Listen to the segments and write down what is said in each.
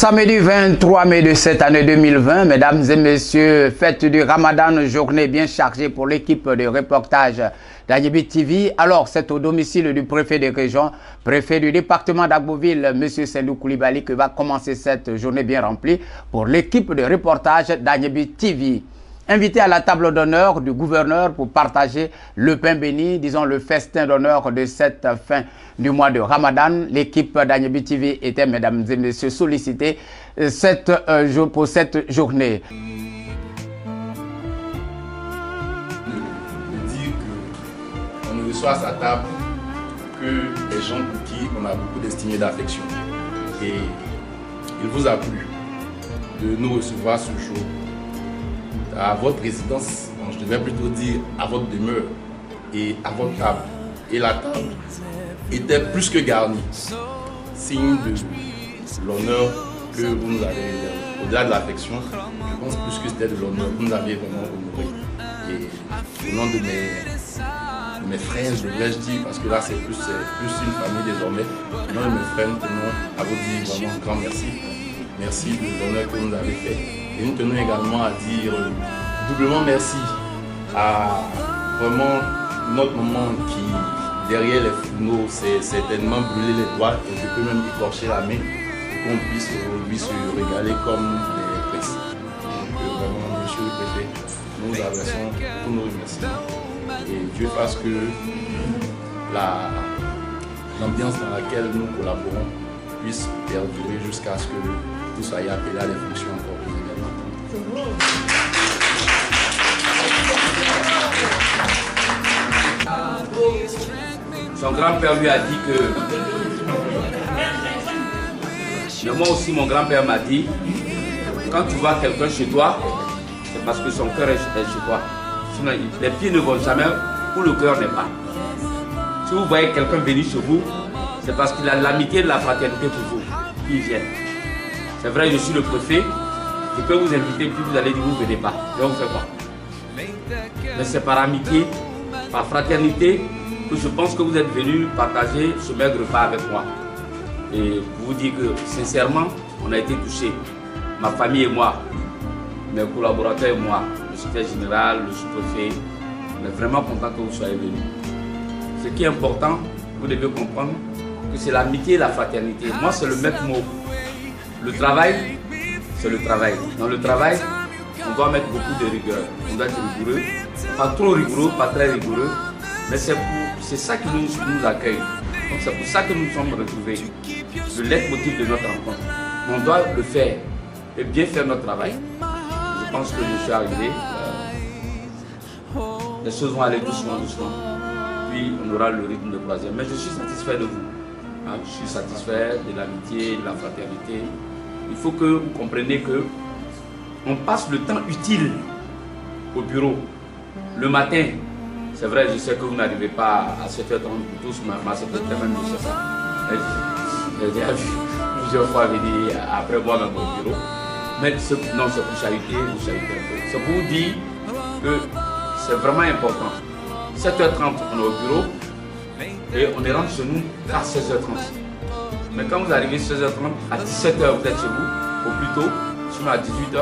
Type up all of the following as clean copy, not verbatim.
Samedi 23 mai de cette année 2020, mesdames et messieurs, fête du Ramadan, journée bien chargée pour l'équipe de reportage d'Agnebi TV. Alors, c'est au domicile du préfet de région, préfet du département d'Agboville, M. Sendou Koulibaly, que va commencer cette journée bien remplie pour l'équipe de reportage d'Agnebi TV. Invité à la table d'honneur du gouverneur pour partager le pain béni, disons le festin d'honneur de cette fin du mois de Ramadan. L'équipe d'Agnebi TV était, mesdames et messieurs, sollicitée pour cette journée. De dire qu'on ne reçoit à sa table que des gens pour qui on a beaucoup d'estime et d'affection. Et il vous a plu de nous recevoir ce jour à votre résidence, je devrais plutôt dire à votre demeure et à votre table. Et la table était plus que garnie, signe de l'honneur que vous nous avez réservé. Au-delà de l'affection, je pense plus que c'était de l'honneur. Vous nous avez vraiment honoré. Et au nom de mes frères, je devrais dire, parce que là c'est plus une famille désormais, au nom de mes frères, nous tenons à vous dire vraiment un grand merci. Merci de l'honneur que vous nous avez fait. Et nous tenons également à dire doublement merci à vraiment notre maman qui, derrière les fourneaux, s'est certainement brûlé les doigts et je peux même écorcher la main pour qu'on puisse aujourd'hui se régaler comme des princes. Donc vraiment, monsieur le préfet, nous vous adressons tous nos remerciements. Et Dieu fasse que l'ambiance dans laquelle nous collaborons puisse perdurer jusqu'à ce que vous soyez appelés à des fonctions encore plus également. Son grand-père lui a dit que... Mais moi aussi, mon grand-père m'a dit, quand tu vois quelqu'un chez toi, c'est parce que son cœur est chez toi. Sinon, les pieds ne vont jamais où le cœur n'est pas. Si vous voyez quelqu'un venir chez vous, c'est parce qu'il a l'amitié et la fraternité pour vous qui viennent. C'est vrai, je suis le préfet, je peux vous inviter, puis vous allez dire vous ne venez pas. Et on fait quoi? Mais c'est par amitié, par fraternité, que je pense que vous êtes venus partager ce maigre repas avec moi. Et pour vous dire que sincèrement, on a été touchés. Ma famille et moi, mes collaborateurs et moi, le secrétaire général, le sous-préfet, on est vraiment content que vous soyez venus. Ce qui est important, vous devez comprendre que c'est l'amitié et la fraternité. Moi, c'est le maître mot. Le travail, c'est le travail. Dans le travail, on doit mettre beaucoup de rigueur. On doit être rigoureux. Pas trop rigoureux, pas très rigoureux. Mais c'est ça qui nous accueille. Donc c'est pour ça que nous sommes retrouvés. Le leitmotiv de notre rencontre. On doit le faire et bien faire notre travail. Je pense que je suis arrivé. Les choses vont aller doucement, doucement. Puis on aura le rythme de croisière. Mais je suis satisfait de vous. Je suis satisfait de l'amitié, de la fraternité. Il faut que vous compreniez que on passe le temps utile au bureau. Le matin, c'est vrai, je sais que vous n'arrivez pas à 7h30 pour tous, ma secrétaire même je sais ça. J'ai déjà vu plusieurs fois venir après moi dans mon bureau. Mais non, c'est pour chahuter, un peu. C'est pour vous dire que c'est vraiment important. 7h30, on est au bureau et on est rentré chez nous à 16h30. Mais quand vous arrivez 16h30, à 17h, vous êtes chez vous, au plus tôt, sinon à 18h.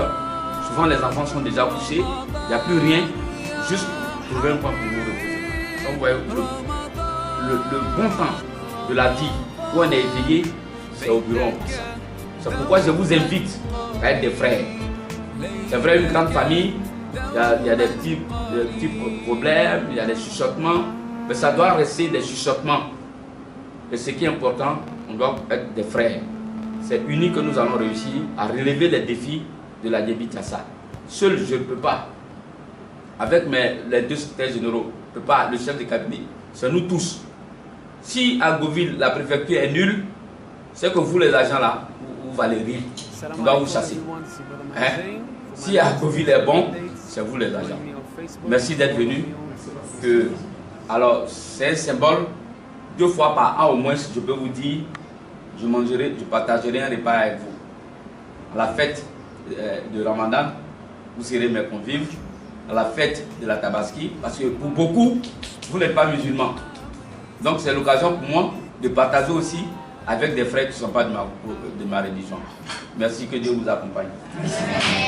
Souvent les enfants sont déjà couchés, il n'y a plus rien, juste trouver un point pour vous reposer. Donc vous voyez, le bon temps de la vie où on est éveillé, c'est au bureau en plus. C'est pourquoi je vous invite à être des frères. C'est vrai, une grande famille, il y a des petits problèmes, il y a des chuchotements, mais ça doit rester des chuchotements. Et ce qui est important, on doit être des frères. C'est unique que nous allons réussir à relever les défis de la Djebitiassa. Seul, je ne peux pas. Avec les deux secrétaires généraux, je ne peux pas, le chef de cabinet. C'est nous tous. Si à Goville, la préfecture est nulle, c'est que vous, les agents là, vous allez rire. On doit vous chasser. Hein? Si à Goville est bon, c'est vous les agents. Merci d'être venus. Alors, c'est un symbole. 2 fois par an au moins, je peux vous dire, je partagerai un repas avec vous. À la fête de Ramadan, vous serez mes convives. À la fête de la Tabaski, parce que pour beaucoup, vous n'êtes pas musulmans. Donc c'est l'occasion pour moi de partager aussi avec des frères qui ne sont pas de ma religion. Merci, que Dieu vous accompagne.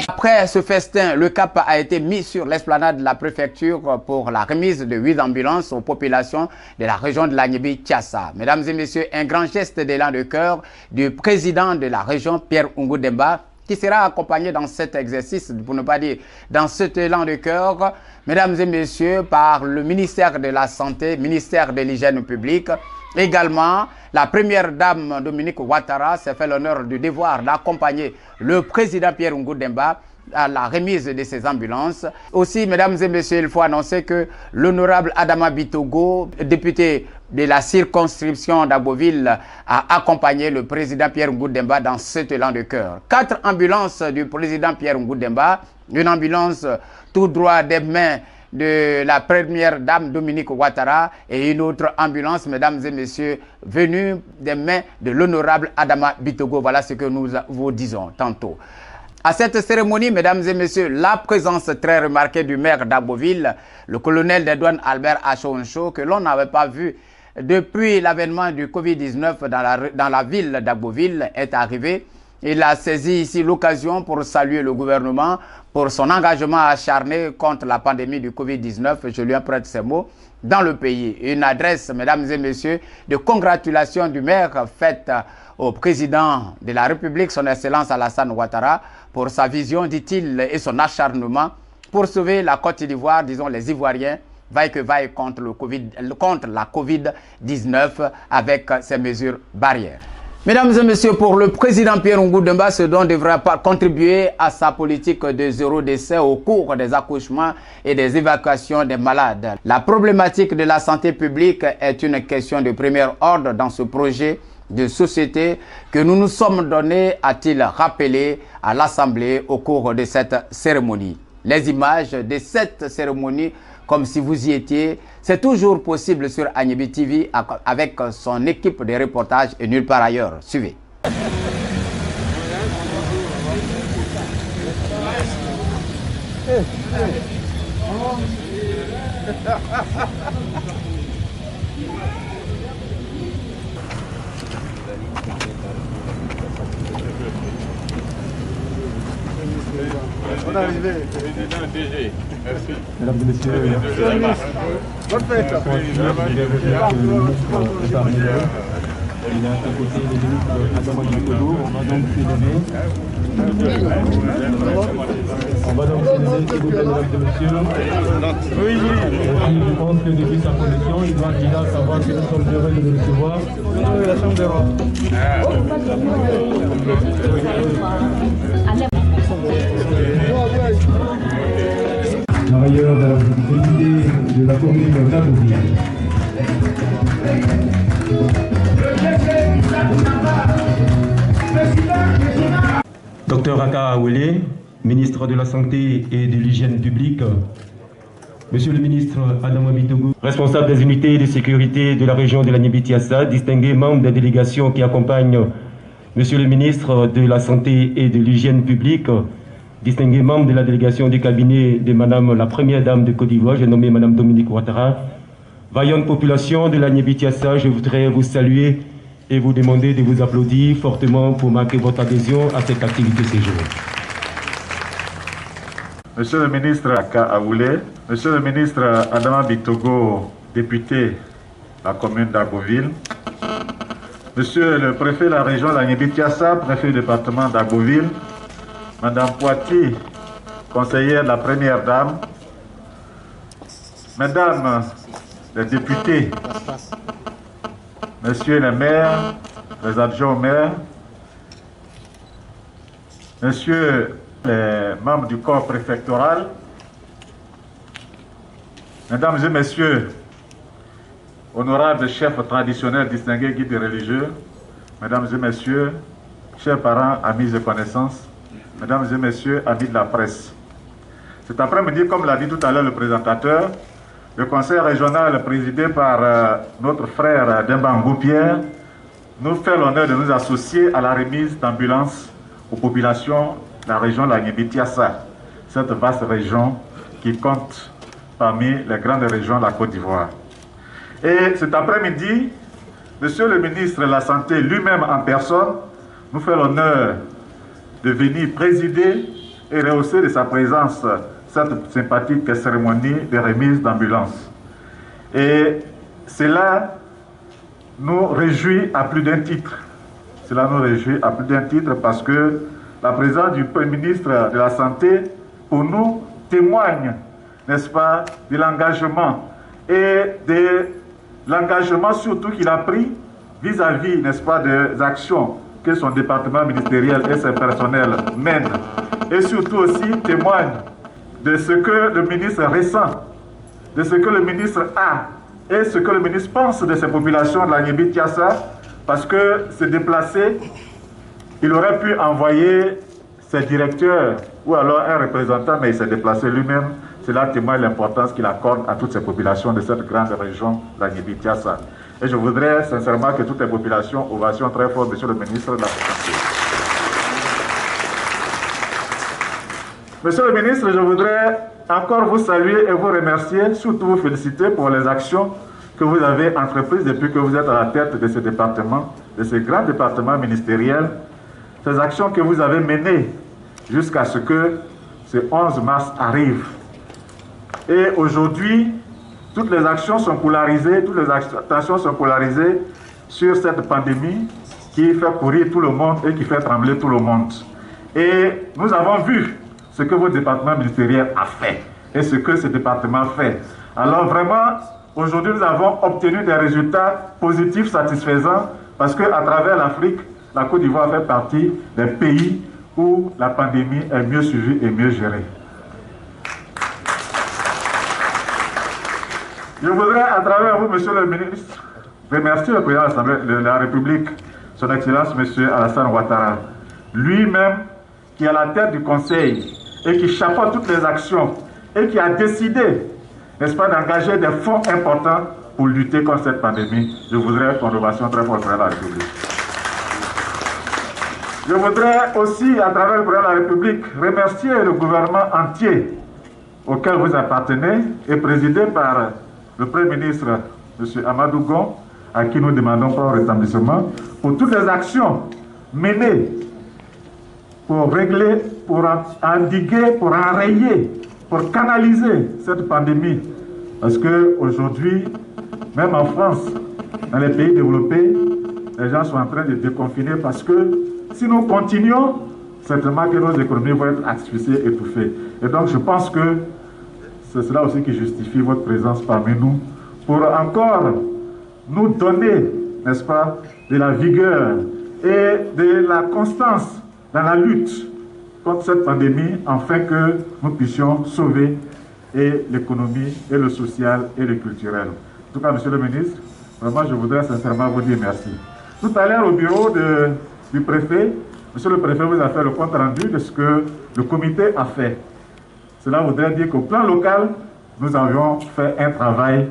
Après ce festin, le cap a été mis sur l'esplanade de la préfecture pour la remise de 8 ambulances aux populations de la région de l'Agnébi-Thiassa. Mesdames et messieurs, un grand geste d'élan de cœur du président de la région, Pierre Oungou Demba, qui sera accompagné dans cet exercice, pour ne pas dire dans cet élan de cœur, mesdames et messieurs, par le ministère de la Santé, ministère de l'Hygiène publique. Également, la première dame Dominique Ouattara s'est fait l'honneur du devoir d'accompagner le président Pierre Oungou Demba à la remise de ces ambulances. Aussi, mesdames et messieurs, il faut annoncer que l'honorable Adama Bitogo, député de la circonscription d'Agboville, a accompagné le président Pierre Oungou Demba dans cet élan de cœur. 4 ambulances du président Pierre Oungou Demba, une ambulance tout droit des mains de la première dame Dominique Ouattara et une autre ambulance, mesdames et messieurs, venue des mains de l'honorable Adama Bitogo. Voilà ce que nous vous disons tantôt. À cette cérémonie, mesdames et messieurs, la présence très remarquée du maire d'Agboville, le colonel des douanes Albert Achoncho, que l'on n'avait pas vu depuis l'avènement du Covid-19 dans la ville d'Agboville, est arrivé. Il a saisi ici l'occasion pour saluer le gouvernement pour son engagement acharné contre la pandémie du Covid-19. Je lui emprunte ces mots dans le pays. Une adresse, mesdames et messieurs, de congratulations du maire faite au président de la République, son Excellence Alassane Ouattara, pour sa vision, dit-il, et son acharnement pour sauver la Côte d'Ivoire, disons les Ivoiriens, vaille que vaille contre la Covid-19 avec ces mesures barrières. Mesdames et messieurs, pour le président Pierre Oungou Demba, ce don devra contribuer à sa politique de zéro décès au cours des accouchements et des évacuations des malades. La problématique de la santé publique est une question de premier ordre dans ce projet de société que nous nous sommes donnés, a-t-il rappelé à l'Assemblée au cours de cette cérémonie. Les images de cette cérémonie, comme si vous y étiez, c'est toujours possible sur Agnébi TV avec son équipe de reportage et nulle part ailleurs. Suivez. On est arrivé. Merci. Mesdames et messieurs, bonne fête. Il est à côté des ministres Adama Bitogo. On va donc célébrer. S'il vous plaît, mesdames et messieurs. Oui. Je pense que depuis sa connexion, il doit déjà savoir que nous sommes heureux de le recevoir. La chambre de robe. Travailleurs de la député de la commune d'Agboville. Docteur Aka Awele, ministre de la Santé et de l'Hygiène publique. Monsieur le ministre Adama Bitogo, responsable des unités de sécurité de la région de l'Agnébi-Thiassa, distingués membres des délégations qui accompagnent Monsieur le ministre de la Santé et de l'Hygiène publique, distingués membres de la délégation du cabinet de Madame la Première Dame de Côte d'Ivoire, j'ai nommé Madame Dominique Ouattara. Vaillante population de l'Agnébi-Thiassa, je voudrais vous saluer et vous demander de vous applaudir fortement pour marquer votre adhésion à cette activité séjour. Monsieur le ministre Aka Awele, Monsieur le ministre Adama Bitogo, député de la commune d'Agboville, Monsieur le préfet de la région de l'Agnébi-Thiassa, préfet du département d'Agboville, Madame Poiti, conseillère de la Première Dame, Mesdames les députés, Messieurs les maires, les adjoints au maire, Messieurs les membres du corps préfectoral, Mesdames et Messieurs, honorables chefs traditionnels, distingués guides religieux, Mesdames et Messieurs, chers parents, amis et connaissances, Mesdames et Messieurs, amis de la presse. Cet après-midi, comme l'a dit tout à l'heure le présentateur, le conseil régional présidé par notre frère Demba Oungou Pierre nous fait l'honneur de nous associer à la remise d'ambulances aux populations de la région de l'Agnébi-Thiassa, cette vaste région qui compte parmi les grandes régions de la Côte d'Ivoire. Et cet après-midi, Monsieur le ministre de la Santé lui-même en personne nous fait l'honneur de venir présider et rehausser de sa présence cette sympathique cérémonie de remise d'ambulance. Et cela nous réjouit à plus d'un titre. Cela nous réjouit à plus d'un titre parce que la présence du Premier ministre de la Santé, pour nous, témoigne, n'est-ce pas, de l'engagement et de l'engagement surtout qu'il a pris vis-à-vis, n'est-ce pas, des actions que son département ministériel et ses personnels mènent. Et surtout aussi témoigne de ce que le ministre ressent, de ce que le ministre a et ce que le ministre pense de ces populations de la Niébi-Tiassa, parce que se déplacer, il aurait pu envoyer ses directeurs ou alors un représentant, mais il s'est déplacé lui-même. Cela témoigne de l'importance qu'il accorde à toutes ces populations de cette grande région de la Niébi-Tiassa. Et je voudrais sincèrement que toutes les populations ovation très fort, monsieur le ministre de la Santé. Monsieur le ministre, je voudrais encore vous saluer et vous remercier, surtout vous féliciter pour les actions que vous avez entreprises depuis que vous êtes à la tête de ce département, de ce grand département ministériel, ces actions que vous avez menées jusqu'à ce que ce 11 mars arrive. Et aujourd'hui, toutes les actions sont polarisées, toutes les attentions sont polarisées sur cette pandémie qui fait courir tout le monde et qui fait trembler tout le monde. Et nous avons vu ce que votre département ministériel a fait et ce que ce département fait. Alors vraiment, aujourd'hui, nous avons obtenu des résultats positifs, satisfaisants, parce qu'à travers l'Afrique, la Côte d'Ivoire fait partie des pays où la pandémie est mieux suivie et mieux gérée. Je voudrais, à travers vous, monsieur le ministre, remercier le président de l'Assemblée de la République, son Excellence, monsieur Alassane Ouattara, lui-même qui est à la tête du Conseil et qui chapeaute toutes les actions et qui a décidé, n'est-ce pas, d'engager des fonds importants pour lutter contre cette pandémie. Je voudrais une ovation très forte à la République. Je voudrais aussi, à travers le président de la République, remercier le gouvernement entier auquel vous appartenez et présidé par le Premier ministre, M. Amadou Gon, à qui nous demandons pour le rétablissement, pour toutes les actions menées pour régler, pour endiguer, pour enrayer, pour canaliser cette pandémie. Parce qu'aujourd'hui, même en France, dans les pays développés, les gens sont en train de déconfiner parce que si nous continuons, certainement que nos économies vont être asphyxiées, étouffées. Et donc je pense que c'est cela aussi qui justifie votre présence parmi nous, pour encore nous donner, n'est-ce pas, de la vigueur et de la constance dans la lutte contre cette pandémie, afin que nous puissions sauver et l'économie, et le social, et le culturel. En tout cas, monsieur le ministre, vraiment, je voudrais sincèrement vous dire merci. Tout à l'heure, au bureau du préfet, monsieur le préfet vous a fait le compte rendu de ce que le comité a fait. Cela voudrait dire qu'au plan local, nous avions fait un travail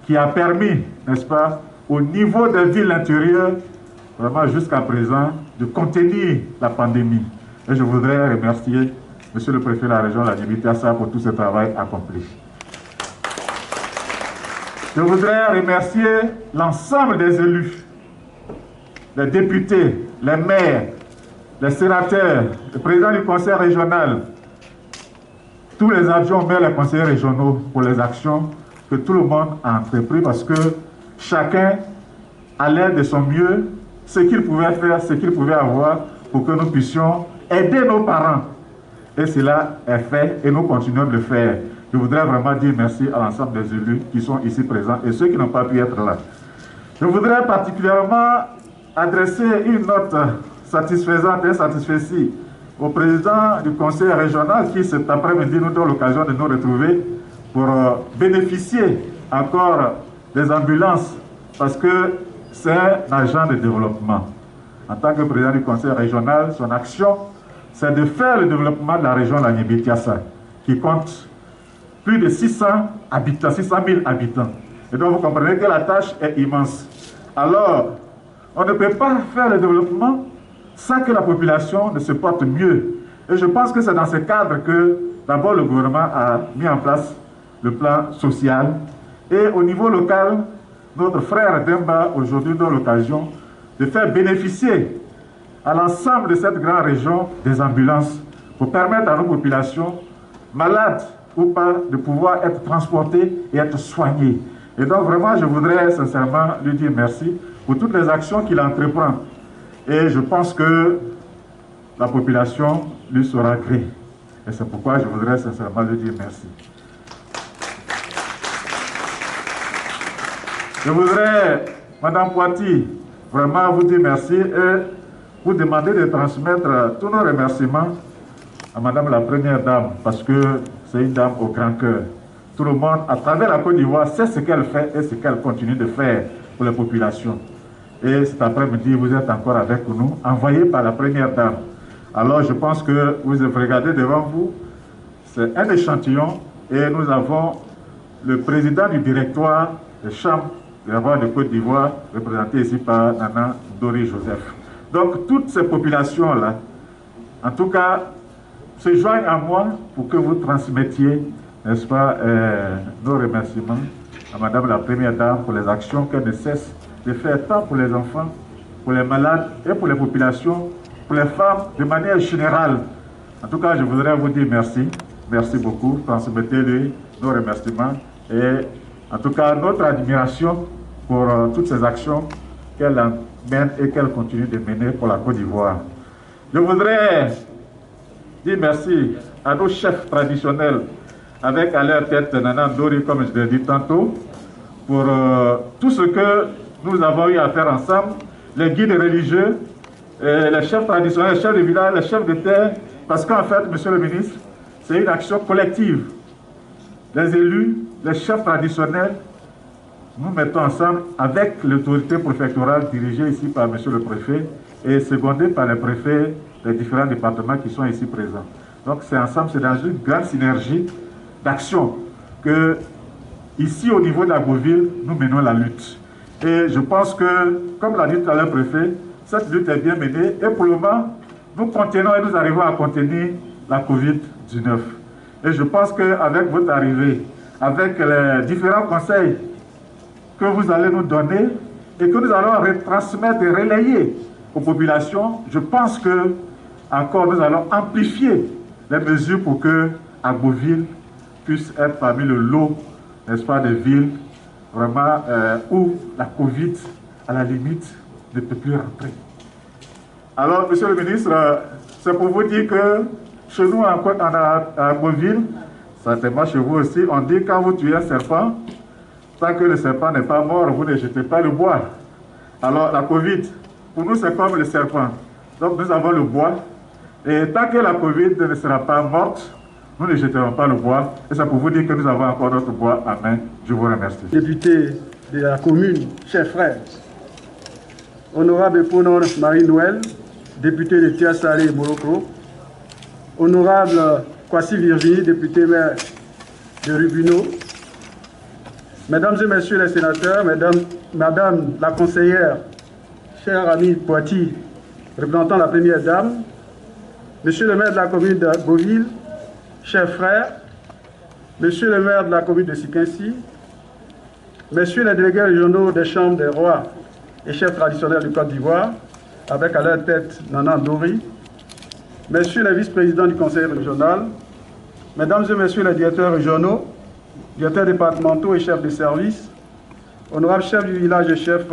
qui a permis, n'est-ce pas, au niveau des villes intérieures, vraiment jusqu'à présent, de contenir la pandémie. Et je voudrais remercier monsieur le préfet de la région de la Niébi-Tiassa pour tout ce travail accompli. Je voudrais remercier l'ensemble des élus, les députés, les maires, les sénateurs, le président du conseil régional, tous les adjoints maires, les conseillers régionaux pour les actions que tout le monde a entrepris, parce que chacun, à l'aide de son mieux, ce qu'il pouvait faire, ce qu'il pouvait avoir pour que nous puissions aider nos parents. Et cela est fait et nous continuons de le faire. Je voudrais vraiment dire merci à l'ensemble des élus qui sont ici présents et ceux qui n'ont pas pu être là. Je voudrais particulièrement adresser une note satisfaisante et satisfaicie au président du conseil régional qui cet après-midi nous donne l'occasion de nous retrouver pour bénéficier encore des ambulances, parce que c'est un agent de développement. En tant que président du conseil régional, son action, c'est de faire le développement de la région de la Niébi-Tiassa, qui compte plus de 600 000 habitants. Et donc vous comprenez que la tâche est immense. Alors, on ne peut pas faire le développement sans que la population ne se porte mieux. Et je pense que c'est dans ce cadre que d'abord le gouvernement a mis en place le plan social. Et au niveau local, notre frère Demba aujourd'hui donne l'occasion de faire bénéficier à l'ensemble de cette grande région des ambulances pour permettre à nos populations, malades ou pas, de pouvoir être transportées et être soignées. Et donc vraiment, je voudrais sincèrement lui dire merci pour toutes les actions qu'il entreprend. Et je pense que la population lui sera gré. Et c'est pourquoi je voudrais sincèrement lui dire merci. Je voudrais, Madame Poiti, vraiment vous dire merci et vous demander de transmettre tous nos remerciements à Madame la Première Dame, parce que c'est une dame au grand cœur. Tout le monde, à travers la Côte d'Ivoire, sait ce qu'elle fait et ce qu'elle continue de faire pour les populations. Et cet après-midi, vous êtes encore avec nous, envoyé par la Première Dame. Alors, je pense que vous regardez devant vous, c'est un échantillon, et nous avons le président du directoire des chambres de la voix de Côte d'Ivoire, représenté ici par Nana Dori Joseph. Donc, toutes ces populations-là, en tout cas, se joignent à moi pour que vous transmettiez, n'est-ce pas, nos remerciements à Madame la Première Dame pour les actions qu'elle ne cesse de faire tant pour les enfants, pour les malades et pour les populations, pour les femmes de manière générale. En tout cas, je voudrais vous dire merci. Merci beaucoup. Transmettez-lui nos remerciements et en tout cas notre admiration pour toutes ces actions qu'elle mène et qu'elle continue de mener pour la Côte d'Ivoire. Je voudrais dire merci à nos chefs traditionnels, avec à leur tête Nana Ndori, comme je l'ai dit tantôt, pour tout ce que nous avons eu à faire ensemble, les guides religieux, les chefs traditionnels, les chefs de village, les chefs de terre, parce qu'en fait, Monsieur le ministre, c'est une action collective. Les élus, les chefs traditionnels, nous mettons ensemble avec l'autorité préfectorale dirigée ici par Monsieur le préfet et secondée par les préfets des différents départements qui sont ici présents. Donc c'est ensemble, c'est dans une grande synergie d'action que, ici au niveau de la Beauville, nous menons la lutte. Et je pense que, comme l'a dit tout à l'heure le préfet, cette lutte est bien menée et pour le moment, nous contenons et nous arrivons à contenir la COVID-19. Et je pense qu'avec votre arrivée, avec les différents conseils que vous allez nous donner et que nous allons retransmettre et relayer aux populations, je pense que encore nous allons amplifier les mesures pour que Agboville puisse être parmi le lot, n'est-ce pas, des villes vraiment où la Covid, à la limite, ne peut plus rentrer. Alors, Monsieur le ministre, c'est pour vous dire que chez nous, à Agboville, certainement chez vous aussi, on dit quand vous tuez un serpent, tant que le serpent n'est pas mort, vous ne jetez pas le bois. Alors, la Covid, pour nous, c'est comme le serpent. Donc, nous avons le bois. Et tant que la Covid ne sera pas morte, nous ne jeterons pas le bois. Et c'est pour vous dire que nous avons encore notre bois à main. Je vous remercie. Député de la commune, chers frères, honorable Ponon Marie-Noël, député de Tiasalé et Morocco, honorable Kwasi Virginie, député maire de Rubino, mesdames et messieurs les sénateurs, madame la conseillère, chère amie Poiti, représentant la Première Dame, monsieur le maire de la commune de Beauville, chers frères, monsieur le maire de la commune de Sikinsi, messieurs les délégués régionaux des chambres des rois et chefs traditionnels du Côte d'Ivoire, avec à leur tête Nana Ndori, messieurs les vice-présidents du conseil régional, mesdames et messieurs les directeurs régionaux, directeurs départementaux et chefs de service, honorables chefs du village et chefs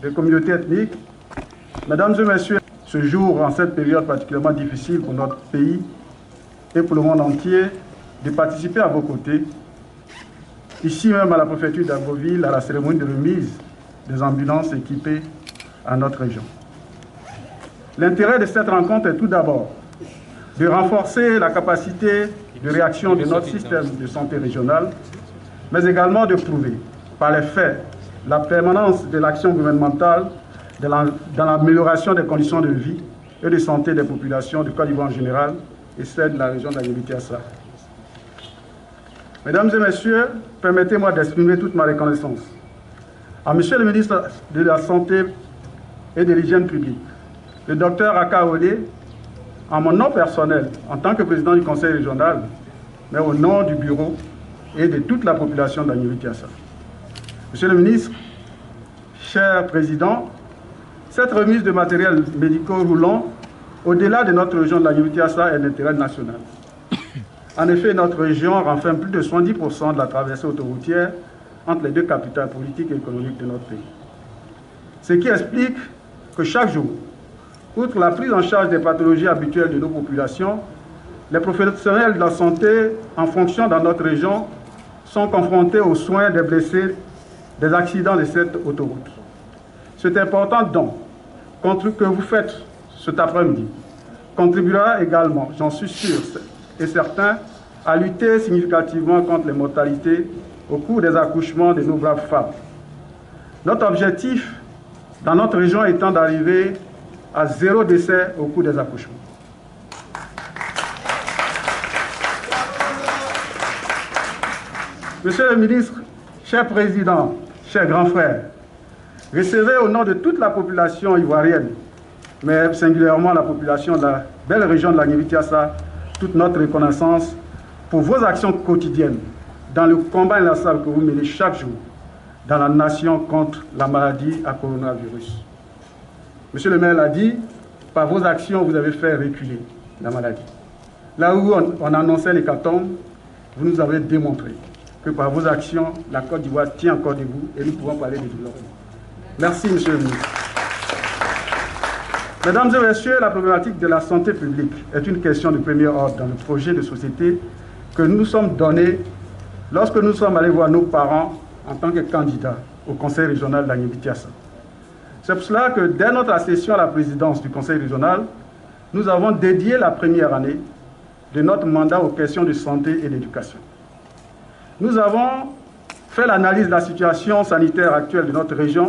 de communautés ethniques, mesdames et messieurs, ce jour, en cette période particulièrement difficile pour notre pays et pour le monde entier, de participer à vos côtés, ici même à la préfecture d'Agboville, à la cérémonie de remise des ambulances équipées à notre région. L'intérêt de cette rencontre est tout d'abord de renforcer la capacité de réaction de notre système de santé régional, mais également de prouver par les faits la permanence de l'action gouvernementale dans l'amélioration des conditions de vie et de santé des populations du Côte d'Ivoire en général et celle de la région d'Aguébé-Tiassa. Mesdames et messieurs, permettez-moi d'exprimer toute ma reconnaissance à Monsieur le ministre de la Santé et de l'Hygiène publique, le docteur Aka Olé, en mon nom personnel, en tant que président du conseil régional, mais au nom du bureau et de toute la population d'Aguébé-Tiassa. Monsieur le ministre, cher Président, cette remise de matériel médical roulant, au-delà de notre région de la Niamey-Tiassa, est d'intérêt national. En effet, notre région renferme plus de 70% de la traversée autoroutière entre les deux capitales politiques et économiques de notre pays. Ce qui explique que chaque jour, outre la prise en charge des pathologies habituelles de nos populations, les professionnels de la santé en fonction dans notre région sont confrontés aux soins des blessés des accidents de cette autoroute. C'est important donc que vous faites cet après-midi contribuera également, j'en suis sûr et certain, à lutter significativement contre les mortalités au cours des accouchements de nos braves femmes. Notre objectif dans notre région étant d'arriver à 0 décès au cours des accouchements. Monsieur le ministre, cher Président, chers grands frères, recevez au nom de toute la population ivoirienne, mais singulièrement la population de la belle région de la Niamey-Tiassa, toute notre reconnaissance pour vos actions quotidiennes dans le combat inlassable que vous menez chaque jour dans la nation contre la maladie à coronavirus. Monsieur le maire l'a dit, par vos actions, vous avez fait reculer la maladie. Là où on annonçait l'hécatombe, vous nous avez démontré que par vos actions, la Côte d'Ivoire tient encore debout et nous pouvons parler de développement. Merci, monsieur le ministre. Mesdames et messieurs, la problématique de la santé publique est une question de premier ordre dans le projet de société que nous nous sommes donnés lorsque nous sommes allés voir nos parents en tant que candidats au Conseil régional de la Niamey-Tiassa. C'est pour cela que dès notre accession à la présidence du Conseil régional, nous avons dédié la première année de notre mandat aux questions de santé et d'éducation. Nous avons fait l'analyse de la situation sanitaire actuelle de notre région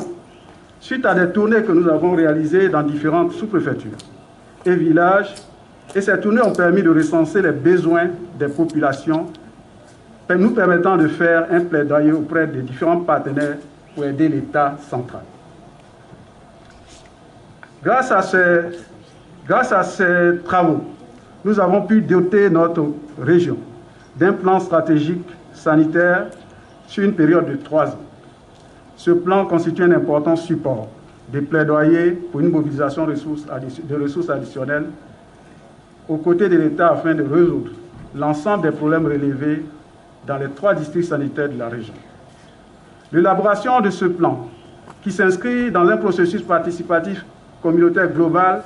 suite à des tournées que nous avons réalisées dans différentes sous-préfectures et villages. Et ces tournées ont permis de recenser les besoins des populations, nous permettant de faire un plaidoyer auprès des différents partenaires pour aider l'État central. Grâce à ces travaux, nous avons pu doter notre région d'un plan stratégique sanitaire sur une période de 3 ans. Ce plan constitue un important support des plaidoyers pour une mobilisation de ressources additionnelles aux côtés de l'État afin de résoudre l'ensemble des problèmes relevés dans les 3 districts sanitaires de la région. L'élaboration de ce plan, qui s'inscrit dans un processus participatif communautaire global,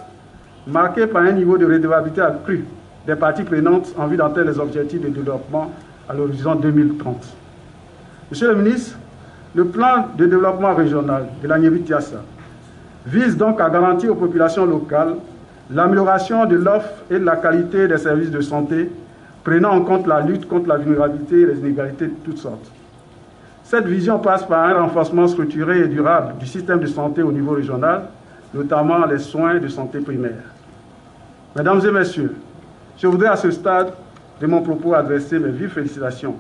marqué par un niveau de redevabilité accru des parties prenantes en vue d'atteindre les objectifs de développement à l'horizon 2030. Monsieur le ministre, le plan de développement régional de la Niamey-Tiassa vise donc à garantir aux populations locales l'amélioration de l'offre et de la qualité des services de santé, prenant en compte la lutte contre la vulnérabilité et les inégalités de toutes sortes. Cette vision passe par un renforcement structuré et durable du système de santé au niveau régional, notamment les soins de santé primaire. Mesdames et messieurs, je voudrais à ce stade de mon propos adresser mes vives félicitations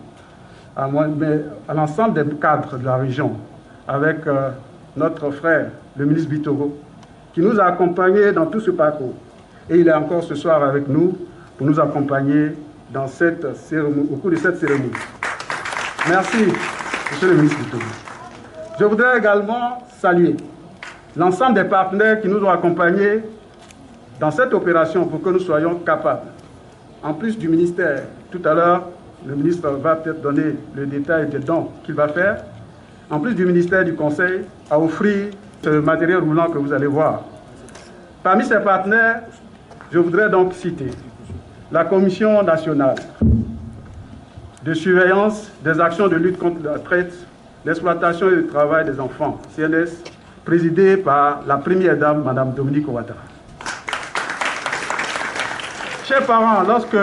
à l'ensemble des cadres de la région, avec notre frère, le ministre Bitoro, qui nous a accompagnés dans tout ce parcours. Et il est encore ce soir avec nous pour nous accompagner dans cette cérémonie, au cours de cette cérémonie. Merci, monsieur le ministre Bitoro. Je voudrais également saluer l'ensemble des partenaires qui nous ont accompagnés dans cette opération pour que nous soyons capables, en plus du ministère, tout à l'heure, le ministre va peut-être donner le détail des dons qu'il va faire, en plus du ministère du Conseil, à offrir ce matériel roulant que vous allez voir. Parmi ces partenaires, je voudrais donc citer la Commission nationale de surveillance des actions de lutte contre la traite, l'exploitation et le travail des enfants, CNS, présidée par la première dame, Mme Dominique Ouattara. Chers parents, lorsque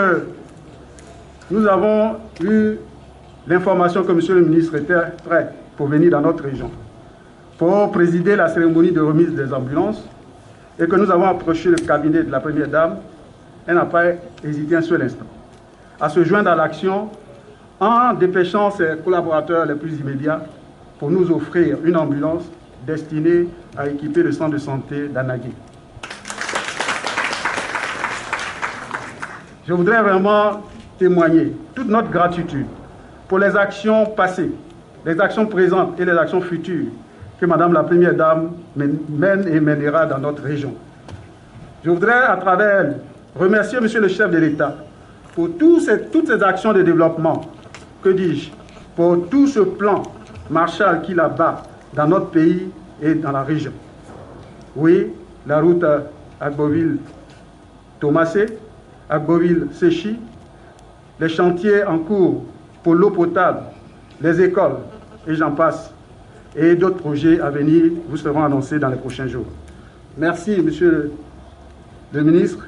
nous avons eu l'information que M. le ministre était prêt pour venir dans notre région, pour présider la cérémonie de remise des ambulances, et que nous avons approché le cabinet de la première dame, elle n'a pas hésité un seul instant à se joindre à l'action en dépêchant ses collaborateurs les plus immédiats pour nous offrir une ambulance destinée à équiper le centre de santé d'Anagui. Je voudrais vraiment témoigner toute notre gratitude pour les actions passées, les actions présentes et les actions futures que Madame la Première Dame mène et mènera dans notre région. Je voudrais à travers elle remercier Monsieur le chef de l'État pour toutes ces actions de développement, que dis-je, pour tout ce plan Marshall qu'il abat dans notre pays et dans la région. Oui, la route Agboville-Thomasé, Agboville-Séchy, les chantiers en cours pour l'eau potable, les écoles, et j'en passe, et d'autres projets à venir vous seront annoncés dans les prochains jours. Merci, Monsieur le ministre.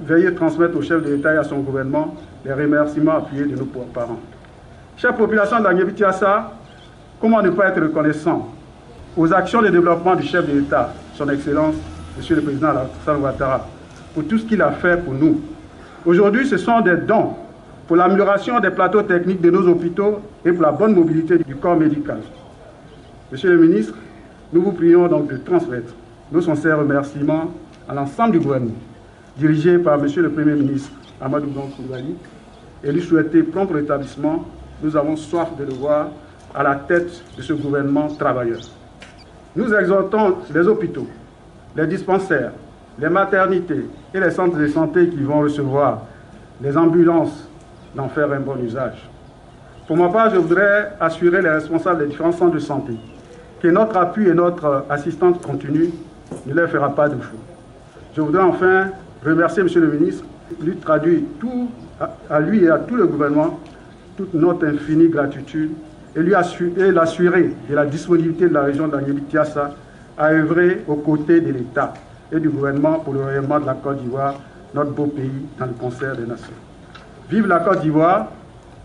Veuillez transmettre au chef de l'État et à son gouvernement les remerciements appuyés de nos parents. Chère population de la Guinée-Bissau, comment ne pas être reconnaissant aux actions de développement du chef de l'État, son Excellence, Monsieur le Président Alassane Ouattara, pour tout ce qu'il a fait pour nous. Aujourd'hui, ce sont des dons pour l'amélioration des plateaux techniques de nos hôpitaux et pour la bonne mobilité du corps médical. Monsieur le ministre, nous vous prions donc de transmettre nos sincères remerciements à l'ensemble du gouvernement, dirigé par Monsieur le Premier ministre Amadou Gon Coulibaly, et lui souhaiter prompt rétablissement. Nous avons soif de le voir à la tête de ce gouvernement travailleur. Nous exhortons les hôpitaux, les dispensaires, les maternités et les centres de santé qui vont recevoir les ambulances d'en faire un bon usage. Pour ma part, je voudrais assurer les responsables des différents centres de santé que notre appui et notre assistance continue ne leur fera pas de fou. Je voudrais enfin remercier Monsieur le ministre, lui traduire à lui et à tout le gouvernement toute notre infinie gratitude et l'assurer de la disponibilité de la région de la Guinée-Bissau à œuvrer aux côtés de l'État et du gouvernement pour le rayonnement de la Côte d'Ivoire, notre beau pays dans le concert des nations. Vive la Côte d'Ivoire,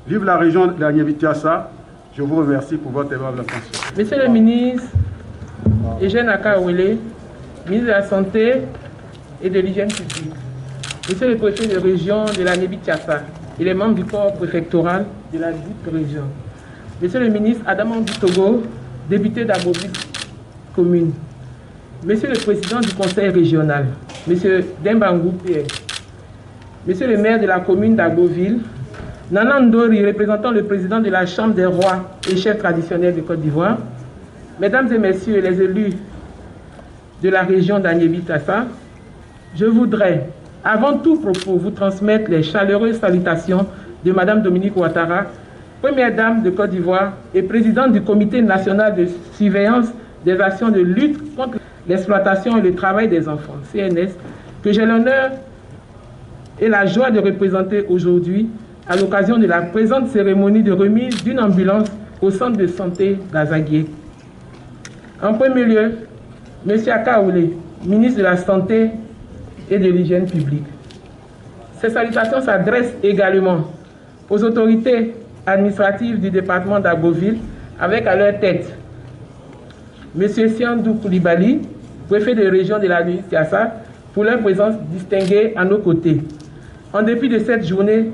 vive la région de la Guinée-Bissau. Je vous remercie pour votre aimable attention. Monsieur le ministre Eugène Akaouele, ministre de la Santé et de l'Hygiène publique, Monsieur le préfet de région de la Guinée-Bissau et les membres du corps préfectoral de la dite région, Monsieur le ministre Adama Togo, député d'Agboville commune, Monsieur le président du conseil régional, Monsieur Dembangou Pierre, Monsieur le maire de la commune d'Agboville, Nana Ndori, représentant le président de la Chambre des rois et chefs traditionnels de Côte d'Ivoire, Mesdames et Messieurs les élus de la région d'Agnébitassa, je voudrais, avant tout propos, vous transmettre les chaleureuses salutations de Madame Dominique Ouattara, Première Dame de Côte d'Ivoire et présidente du Comité national de surveillance des actions de lutte contre l'exploitation et le travail des enfants, CNS, que j'ai l'honneur et la joie de représenter aujourd'hui à l'occasion de la présente cérémonie de remise d'une ambulance au centre de santé d'Azaguié. En premier lieu, M. Akaoulé, ministre de la Santé et de l'Hygiène publique. Ces salutations s'adressent également aux autorités administratives du département d'Agboville, avec à leur tête M. Siandou Coulibaly, préfet de région de la Guinée-Bissau, pour leur présence distinguée à nos côtés, en dépit de cette journée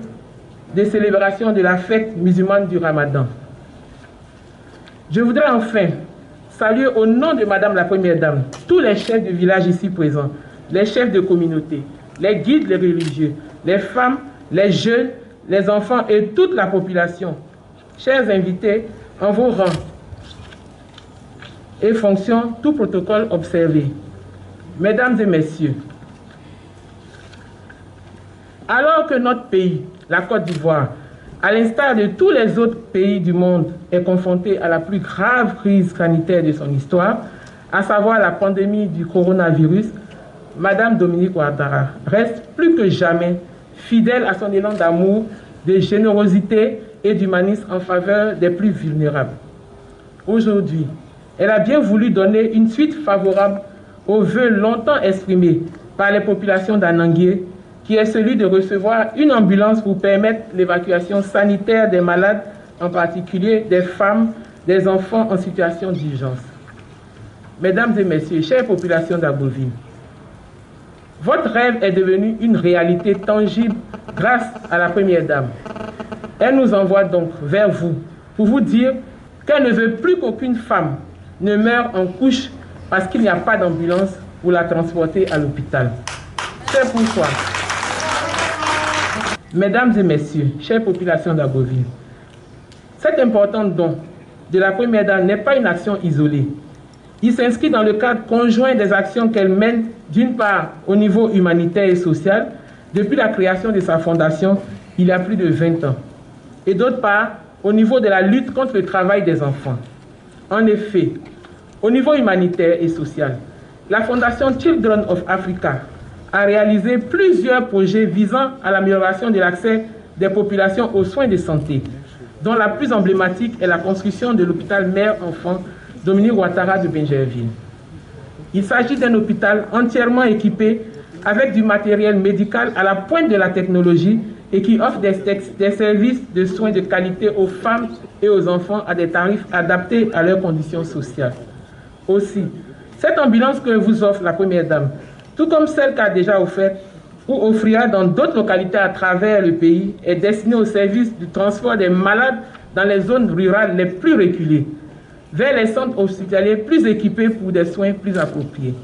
de célébration de la fête musulmane du Ramadan. Je voudrais enfin saluer au nom de Madame la Première Dame tous les chefs de village ici présents, les chefs de communauté, les guides, les religieux, les femmes, les jeunes, les enfants et toute la population. Chers invités, en vos rangs et fonctions, tout protocole observé. Mesdames et messieurs, alors que notre pays, la Côte d'Ivoire, à l'instar de tous les autres pays du monde, est confronté à la plus grave crise sanitaire de son histoire, à savoir la pandémie du coronavirus, Madame Dominique Ouattara reste plus que jamais fidèle à son élan d'amour, de générosité et d'humanisme en faveur des plus vulnérables. Aujourd'hui, elle a bien voulu donner une suite favorable aux vœux longtemps exprimés par les populations d'Ananguié, qui est celui de recevoir une ambulance pour permettre l'évacuation sanitaire des malades, en particulier des femmes, des enfants en situation d'urgence. Mesdames et messieurs, chères populations d'Agboville, votre rêve est devenu une réalité tangible grâce à la Première Dame. Elle nous envoie donc vers vous pour vous dire qu'elle ne veut plus qu'aucune femme ne meure en couche parce qu'il n'y a pas d'ambulance pour la transporter à l'hôpital. C'est pourquoi, mesdames et messieurs, chères populations d'Agboville, cet important don de la Première Dame n'est pas une action isolée. Il s'inscrit dans le cadre conjoint des actions qu'elle mène, d'une part au niveau humanitaire et social, depuis la création de sa fondation il y a plus de 20 ans, et d'autre part au niveau de la lutte contre le travail des enfants. En effet, au niveau humanitaire et social, la Fondation Children of Africa a réalisé plusieurs projets visant à l'amélioration de l'accès des populations aux soins de santé, dont la plus emblématique est la construction de l'hôpital mère-enfant Dominique Ouattara de Bingerville. Il s'agit d'un hôpital entièrement équipé avec du matériel médical à la pointe de la technologie et qui offre des services de soins de qualité aux femmes et aux enfants à des tarifs adaptés à leurs conditions sociales. Aussi, cette ambulance que vous offre la Première Dame, tout comme celle qu'a déjà offerte ou offrira dans d'autres localités à travers le pays, est destinée au service du transport des malades dans les zones rurales les plus reculées, vers les centres hospitaliers plus équipés pour des soins plus appropriés.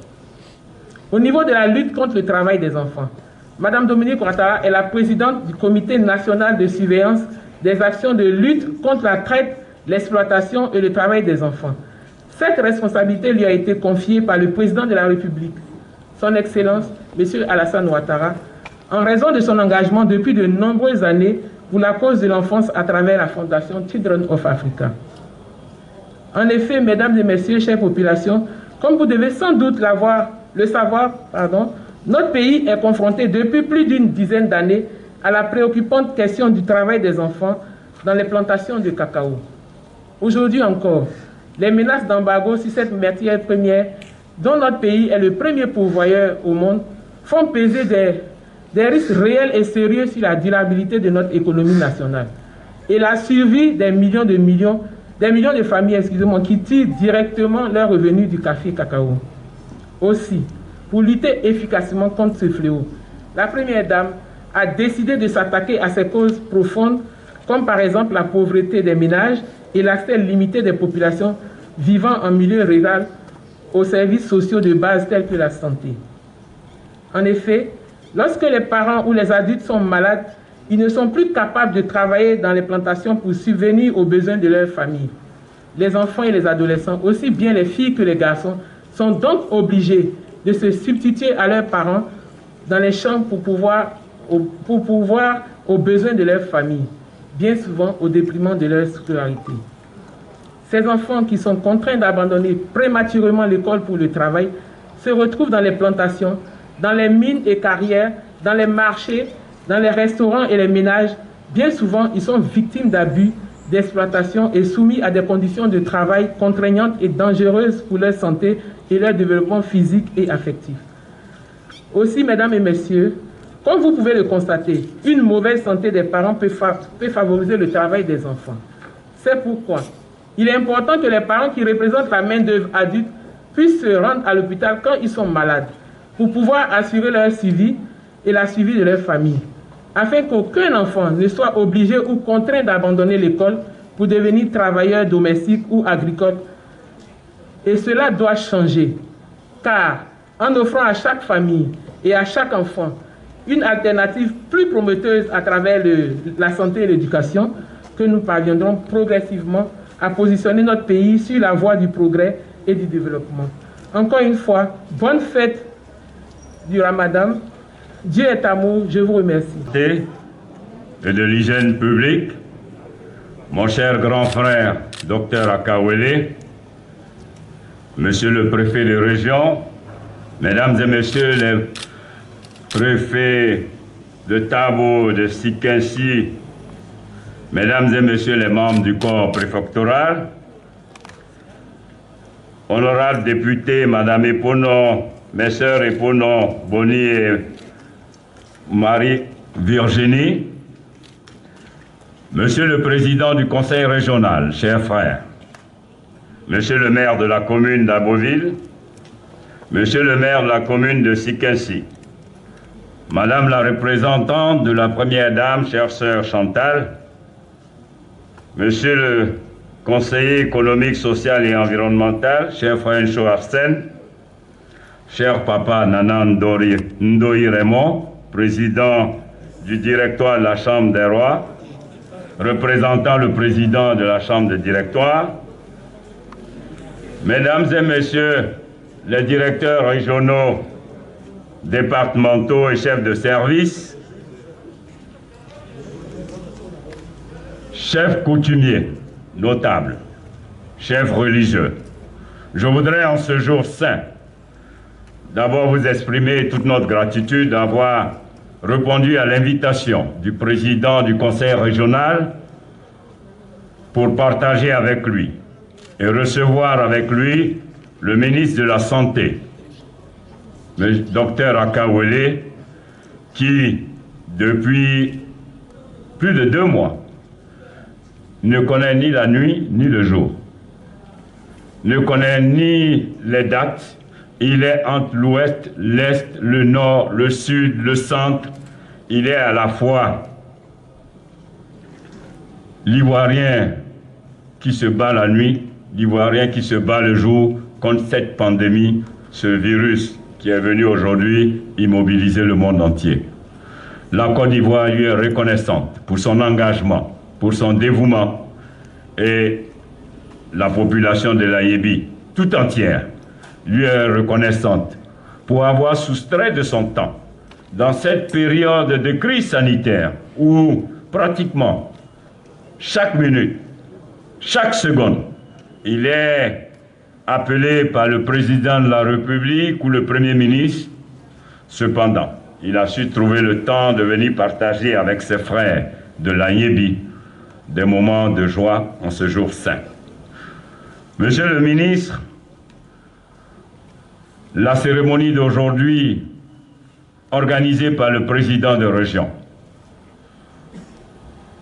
Au niveau de la lutte contre le travail des enfants, Madame Dominique Ouattara est la présidente du Comité national de surveillance des actions de lutte contre la traite, l'exploitation et le travail des enfants. Cette responsabilité lui a été confiée par le président de la République, Son Excellence, M. Alassane Ouattara, en raison de son engagement depuis de nombreuses années pour la cause de l'enfance à travers la Fondation Children of Africa. En effet, mesdames et messieurs, chères populations, comme vous devez sans doute le savoir, notre pays est confronté depuis plus d'une dizaine d'années à la préoccupante question du travail des enfants dans les plantations de cacao. Aujourd'hui encore, les menaces d'embargo sur cette matière première, dont notre pays est le premier pourvoyeur au monde, font peser des risques réels et sérieux sur la durabilité de notre économie nationale et la survie des millions de familles qui tirent directement leurs revenus du café cacao. Aussi, pour lutter efficacement contre ce fléau, la Première Dame a décidé de s'attaquer à ces causes profondes, comme par exemple la pauvreté des ménages et l'accès limité des populations vivant en milieu rural aux services sociaux de base tels que la santé. En effet, lorsque les parents ou les adultes sont malades, ils ne sont plus capables de travailler dans les plantations pour subvenir aux besoins de leur famille. Les enfants et les adolescents, aussi bien les filles que les garçons, sont donc obligés de se substituer à leurs parents dans les champs pour pouvoir aux besoins de leur famille, bien souvent au détriment de leur scolarité. Ces enfants qui sont contraints d'abandonner prématurément l'école pour le travail se retrouvent dans les plantations, dans les mines et carrières, dans les marchés, dans les restaurants et les ménages. Bien souvent, ils sont victimes d'abus, d'exploitation et soumis à des conditions de travail contraignantes et dangereuses pour leur santé et leur développement physique et affectif. Aussi, mesdames et messieurs, comme vous pouvez le constater, une mauvaise santé des parents peut favoriser le travail des enfants. C'est pourquoi il est important que les parents qui représentent la main-d'œuvre adulte puissent se rendre à l'hôpital quand ils sont malades, pour pouvoir assurer leur suivi et la suivi de leur famille, afin qu'aucun enfant ne soit obligé ou contraint d'abandonner l'école pour devenir travailleur domestique ou agricole. Et cela doit changer, car en offrant à chaque famille et à chaque enfant une alternative plus prometteuse à travers la santé et l'éducation, que nous parviendrons progressivement à positionner notre pays sur la voie du progrès et du développement. Encore une fois, bonne fête du Ramadan. Dieu est amour, je vous remercie. Et de l'hygiène publique, mon cher grand frère, Dr Akawele, Monsieur le préfet de région, Mesdames et Messieurs les préfets de Tabo, de Sikensi, Mesdames et Messieurs les membres du corps préfectoral, honorables députés, Madame Eponon, mes sœurs Eponon, Bonnie et Marie-Virginie, Monsieur le Président du Conseil régional, chers frères, Monsieur le maire de la commune d'Aboville, Monsieur le maire de la commune de Sikensi, Madame la représentante de la Première Dame, chère sœur Chantal, Monsieur le conseiller économique, social et environnemental, cher frère Ncho Arsène, cher papa Nanan Ndoye Raymond, président du directoire de la Chambre des Rois, représentant le président de la Chambre des directoires, Mesdames et Messieurs les directeurs régionaux, départementaux et chefs de service, chefs coutumiers, notables, chefs religieux, je voudrais en ce jour saint d'abord vous exprimer toute notre gratitude d'avoir répondu à l'invitation du président du conseil régional pour partager avec lui et recevoir avec lui le ministre de la Santé, le docteur Akawele, qui, depuis plus de 2 mois, ne connaît ni la nuit ni le jour, ne connaît ni les dates. Il est entre l'ouest, l'est, le nord, le sud, le centre. Il est à la fois l'Ivoirien qui se bat la nuit, l'Ivoirien qui se bat le jour contre cette pandémie, ce virus qui est venu aujourd'hui immobiliser le monde entier. La Côte d'Ivoire lui est reconnaissante pour son engagement, pour son dévouement, et la population de l'Aïebi tout entière lui est reconnaissante pour avoir soustrait de son temps dans cette période de crise sanitaire où pratiquement chaque minute, chaque seconde, il est appelé par le président de la République ou le Premier ministre. Cependant, il a su trouver le temps de venir partager avec ses frères de l'Aïebi des moments de joie en ce jour saint. Monsieur le ministre, la cérémonie d'aujourd'hui, organisée par le président de région,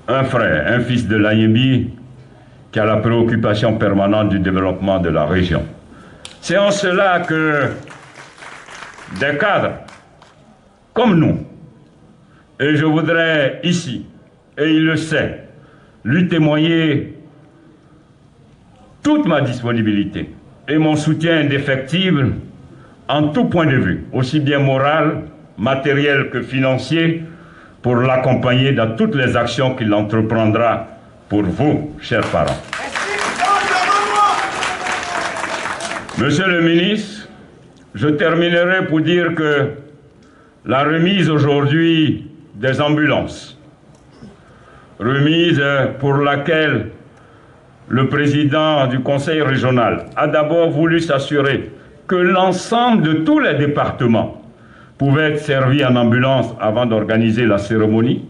un frère, un fils de l'Aïebi, qui a la préoccupation permanente du développement de la région. C'est en cela que des cadres comme nous, et je voudrais ici, et il le sait, lui témoigner toute ma disponibilité et mon soutien indéfectible en tout point de vue, aussi bien moral, matériel que financier, pour l'accompagner dans toutes les actions qu'il entreprendra pour vous, chers parents. Monsieur le ministre, je terminerai pour dire que la remise aujourd'hui des ambulances, remise pour laquelle le président du conseil régional a d'abord voulu s'assurer que l'ensemble de tous les départements pouvaient être servis en ambulance avant d'organiser la cérémonie.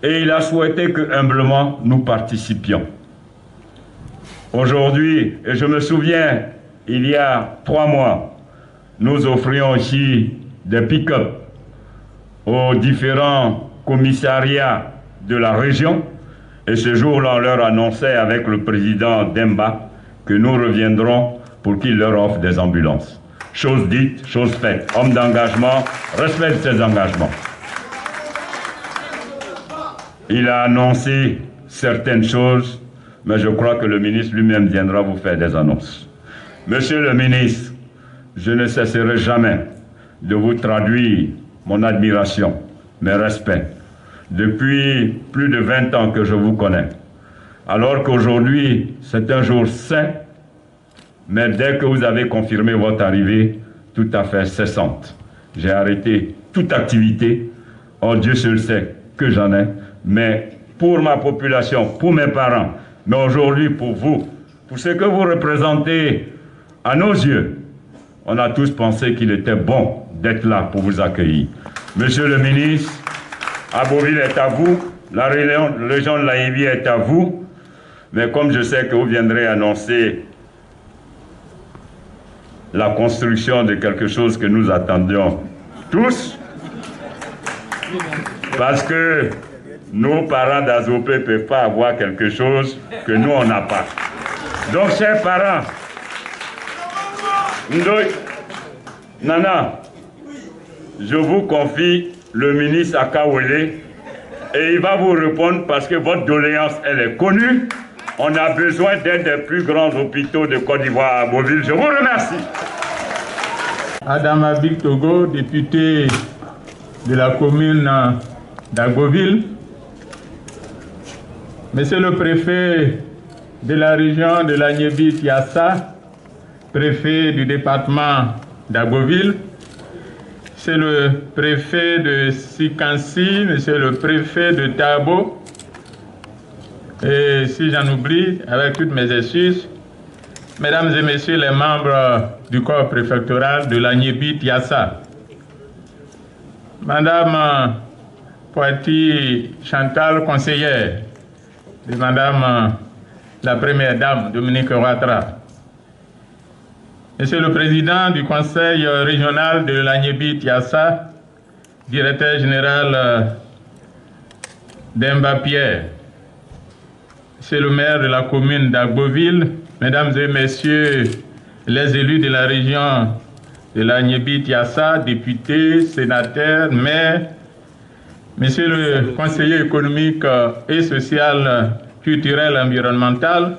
Et il a souhaité que humblement nous participions. Aujourd'hui, et je me souviens, il y a 3 mois, nous offrions ici des pick-up aux différents commissariats de la région. Et ce jour-là, on leur annonçait avec le président Demba que nous reviendrons pour qu'il leur offre des ambulances. Chose dite, chose faite. Homme d'engagement, respecte ses engagements. Il a annoncé certaines choses, mais je crois que le ministre lui-même viendra vous faire des annonces. Monsieur le ministre, je ne cesserai jamais de vous traduire mon admiration, mes respects. Depuis plus de 20 ans que je vous connais, alors qu'aujourd'hui c'est un jour saint, mais dès que vous avez confirmé votre arrivée, tout à fait cessante. J'ai arrêté toute activité, oh Dieu seul sait que j'en ai, mais pour ma population, pour mes parents, mais aujourd'hui pour vous, pour ce que vous représentez à nos yeux, on a tous pensé qu'il était bon d'être là pour vous accueillir. Monsieur le ministre, Aboville est à vous, la région de l'Aïebi est à vous, mais comme je sais que vous viendrez annoncer la construction de quelque chose que nous attendions tous, parce que nos parents d'Azopé ne peuvent pas avoir quelque chose que nous, on n'a pas. Donc, chers parents, Nana, je vous confie le ministre Akawele et il va vous répondre parce que votre doléance, elle est connue. On a besoin d'un des plus grands hôpitaux de Côte d'Ivoire à Beauville. Je vous remercie. Adama Big Togo, député de la commune d'Agoville. Monsieur le préfet de la région de l'Agnébi-Tiassa, préfet du département d'Agboville, c'est le préfet de Sikansi, monsieur le préfet de Tabo, et si j'en oublie, avec toutes mes excuses, mesdames et messieurs les membres du corps préfectoral de l'Agnébi-Tiassa, madame Poiti Chantal, conseillère de madame la première dame Dominique Ouattara, monsieur le président du conseil régional de l'Agnébi-Tiassa, directeur général Demba Pierre, monsieur le maire de la commune d'Agboville, mesdames et messieurs les élus de la région de l'Agnébi-Tiassa, députés, sénateurs, maires, monsieur le conseiller économique et social, culturel, environnemental,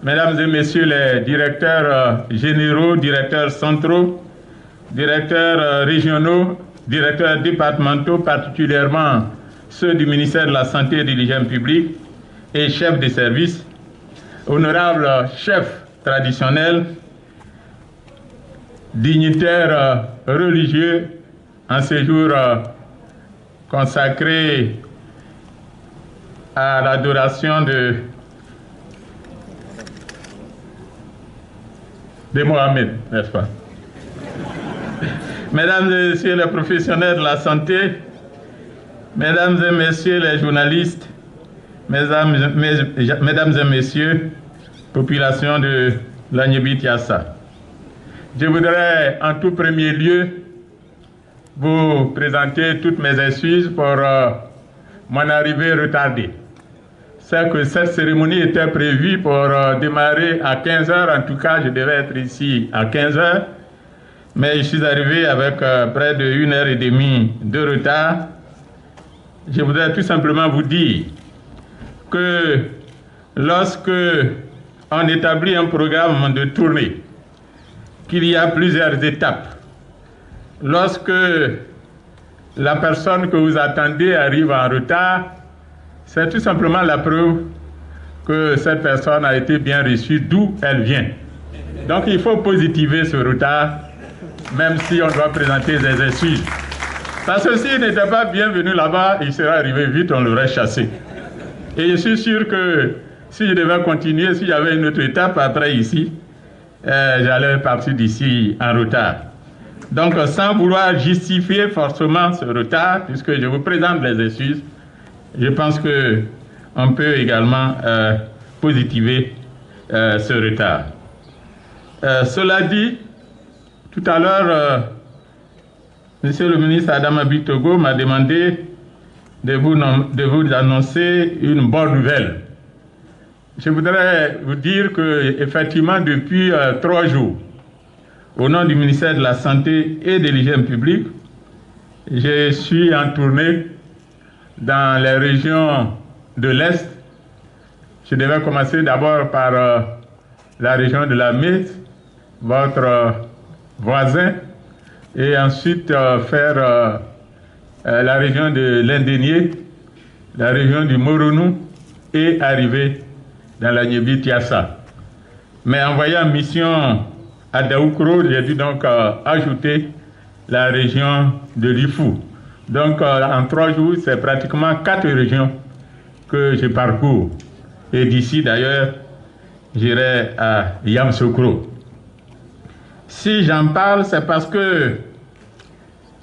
mesdames et messieurs les directeurs généraux, directeurs centraux, directeurs régionaux, directeurs départementaux, particulièrement ceux du ministère de la Santé et de l'Hygiène publique, et chefs de service, honorables chefs traditionnels, dignitaires religieux en ce jour consacré à l'adoration de Mohamed, n'est-ce pas? Mesdames et messieurs les professionnels de la santé, mesdames et messieurs les journalistes, mesdames et messieurs, population de l'Agnébi-Tiassa, je voudrais en tout premier lieu vous présenter toutes mes excuses pour mon arrivée retardée. C'est que cette cérémonie était prévue pour démarrer à 15 h, en tout cas je devais être ici à 15 h, mais je suis arrivé avec près de 1h30 de retard. Je voudrais tout simplement vous dire que lorsque on établit un programme de tournée, qu'il y a plusieurs étapes, lorsque la personne que vous attendez arrive en retard, c'est tout simplement la preuve que cette personne a été bien reçue d'où elle vient. Donc il faut positiver ce retard, même si on doit présenter des excuses. Parce que s'il n'était pas bienvenu là-bas, il serait arrivé vite, on l'aurait chassé. Et je suis sûr que si je devais continuer, s'il y avait une autre étape après ici, j'allais partir d'ici en retard. Donc sans vouloir justifier forcément ce retard, puisque je vous présente les excuses, je pense qu'on peut également positiver ce retard. Cela dit, tout à l'heure, monsieur le ministre Adama Bitogo m'a demandé de vous annoncer une bonne nouvelle. Je voudrais vous dire qu'effectivement, depuis 3 jours, au nom du ministère de la Santé et de l'Hygiène publique, je suis en tournée dans les régions de l'Est. Je devais commencer d'abord par la région de la Méditerranée, votre voisin, et ensuite faire la région de l'Indénié, la région du Moronou, et arriver dans l'Agnébi-Tiassa. Mais en voyant mission à Daoukro, j'ai dû donc ajouter la région de l'Ifou. Donc en 3 jours, c'est pratiquement 4 régions que je parcours. Et d'ici d'ailleurs, j'irai à Yamoussoukro. Si j'en parle, c'est parce que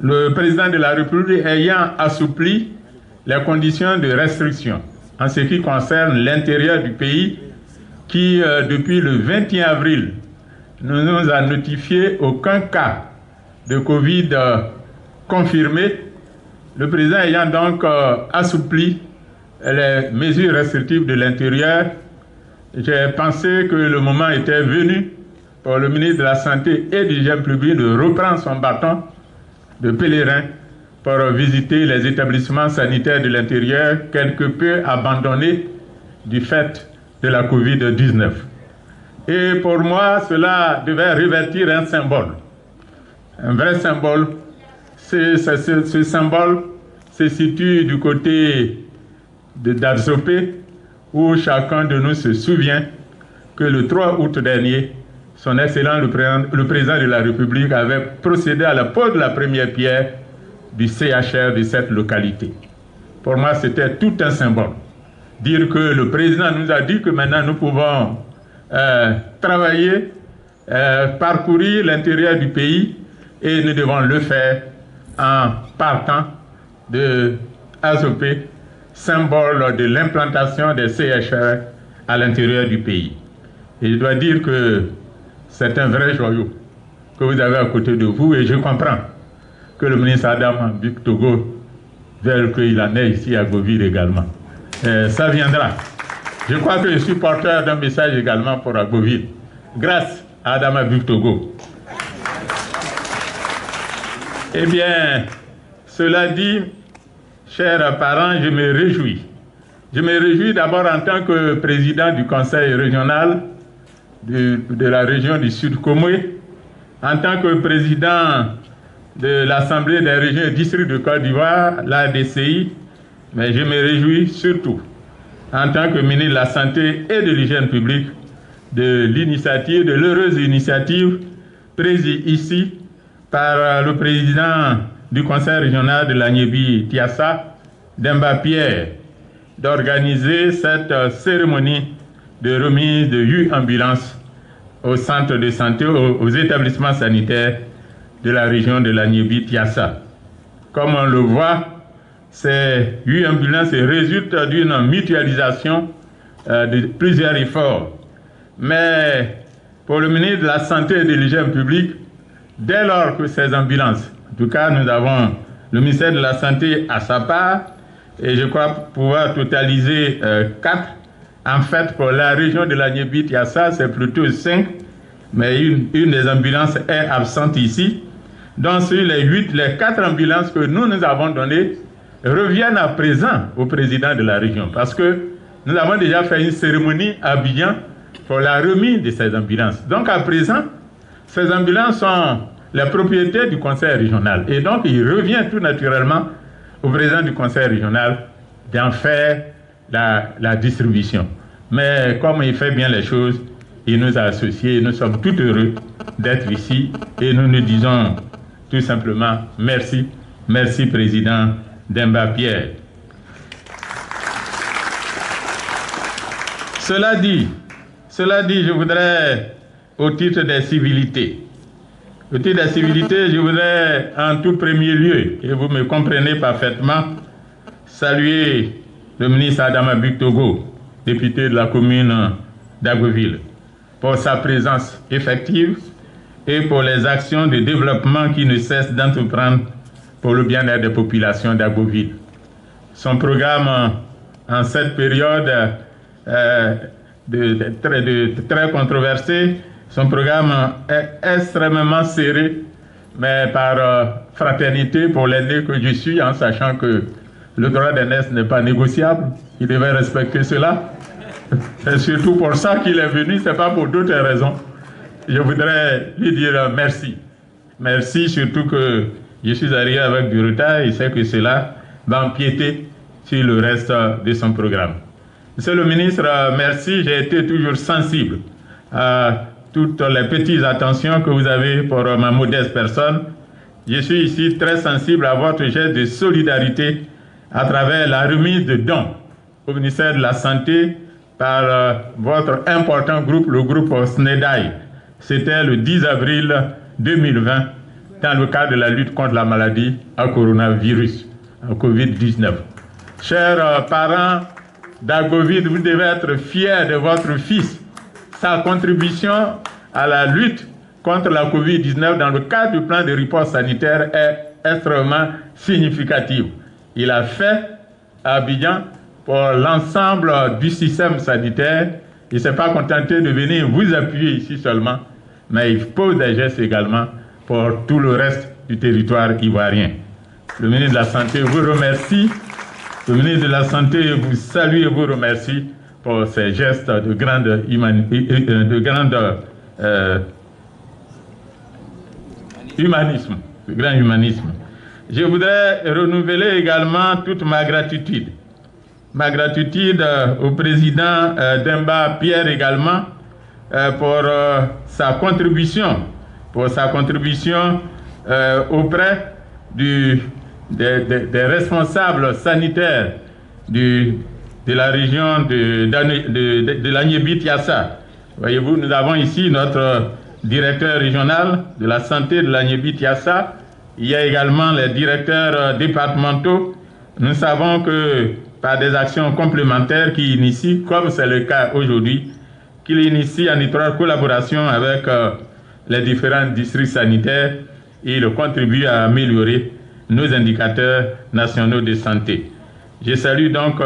le président de la République ayant assoupli les conditions de restriction en ce qui concerne l'intérieur du pays, qui depuis le 21 avril ne nous a notifié aucun cas de Covid confirmé, le président ayant donc assoupli les mesures restrictives de l'intérieur, j'ai pensé que le moment était venu pour le ministre de la Santé et de l'Hygiène publique de reprendre son bâton de pèlerin pour visiter les établissements sanitaires de l'intérieur quelque peu abandonnés du fait de la Covid-19. Et pour moi, cela devait revêtir un symbole, un vrai symbole. Ce symbole se situe du côté de d'Adzopé, où chacun de nous se souvient que le 3 août dernier, son Excellence le Président de la République avait procédé à la pose de la première pierre du CHR de cette localité. Pour moi, c'était tout un symbole. Dire que le Président nous a dit que maintenant nous pouvons travailler, parcourir l'intérieur du pays et nous devons le faire en partant de Azopé, symbole de l'implantation des CHR à l'intérieur du pays. Et je dois dire que c'est un vrai joyau que vous avez à côté de vous et je comprends que le ministre Adam Bictogo veut qu'il en ait ici à Agboville également. Ça viendra. Je crois que je suis porteur d'un message également pour Agboville, grâce à Adam Bictogo. Eh bien, cela dit, chers parents, je me réjouis. Je me réjouis d'abord en tant que président du conseil régional de la région du Sud Komoué, en tant que président de l'Assemblée des régions et districts de Côte d'Ivoire, l'ADCI, mais je me réjouis surtout en tant que ministre de la Santé et de l'Hygiène publique de l'initiative, de l'heureuse initiative prise ici par le président du conseil régional de l'Agnébi-Tiassa, Demba Pierre, d'organiser cette cérémonie de remise de 8 ambulances au centre de santé, aux établissements sanitaires de la région de l'Agnébi-Tiassa. Comme on le voit, ces 8 ambulances résultent d'une mutualisation de plusieurs efforts. Mais pour le ministre de la Santé et de l'Hygiène publique, dès lors que ces ambulances, en tout cas nous avons le ministère de la Santé à sa part, et je crois pouvoir totaliser 4. En fait, pour la région de l'Agnébi-Tiassa, c'est plutôt 5, mais une des ambulances est absente ici. Donc sur les 8, les 4 ambulances que nous avons données reviennent à présent au président de la région, parce que nous avons déjà fait une cérémonie à Abidjan pour la remise de ces ambulances. Donc à présent, ces ambulances sont la propriété du conseil régional. Et donc il revient tout naturellement au président du conseil régional d'en faire la distribution. Mais comme il fait bien les choses, il nous a associés et nous sommes tout heureux d'être ici et nous nous disons tout simplement merci. Merci président Demba Pierre. Cela dit, je voudrais, au titre des civilités, je voudrais en tout premier lieu, et vous me comprenez parfaitement, saluer le ministre Adama Bictogo, député de la commune d'Agboville, pour sa présence effective et pour les actions de développement qui ne cessent d'entreprendre pour le bien-être des populations d'Agboville. Son programme en cette période très controversé, son programme est extrêmement serré, mais par fraternité pour l'aider que je suis, en sachant que le droit d'aînesse n'est pas négociable, il devait respecter cela. C'est surtout pour ça qu'il est venu, ce n'est pas pour d'autres raisons. Je voudrais lui dire merci. Merci, surtout que je suis arrivé avec du retard et c'est que cela va empiéter sur le reste de son programme. Monsieur le ministre, merci, j'ai été toujours sensible à toutes les petites attentions que vous avez pour ma modeste personne. Je suis ici très sensible à votre geste de solidarité à travers la remise de dons au ministère de la Santé par votre important groupe, le groupe SNEDAI. C'était le 10 avril 2020 dans le cadre de la lutte contre la maladie à coronavirus, à Covid-19. Chers parents d'Agboville, vous devez être fiers de votre fils. Sa contribution à la lutte contre la Covid-19 dans le cadre du plan de riposte sanitaire est extrêmement significative. Il a fait à Abidjan pour l'ensemble du système sanitaire. Il ne s'est pas contenté de venir vous appuyer ici seulement, mais il pose des gestes également pour tout le reste du territoire ivoirien. Le ministre de la Santé vous remercie. Le ministre de la Santé vous salue et vous remercie pour ces gestes de grand humanisme. Je voudrais renouveler également toute ma gratitude ma gratitude au président Demba Pierre également pour sa contribution auprès des responsables sanitaires de la région de l'Agnébi-Tiassa. Voyez-vous, nous avons ici notre directeur régional de la santé de l'Agnébi-Tiassa. Il y a également les directeurs départementaux. Nous savons que par des actions complémentaires qu'ils initient, comme c'est le cas aujourd'hui, qu'ils initient en étroite collaboration avec les différents districts sanitaires, ils contribuent à améliorer nos indicateurs nationaux de santé. Je salue donc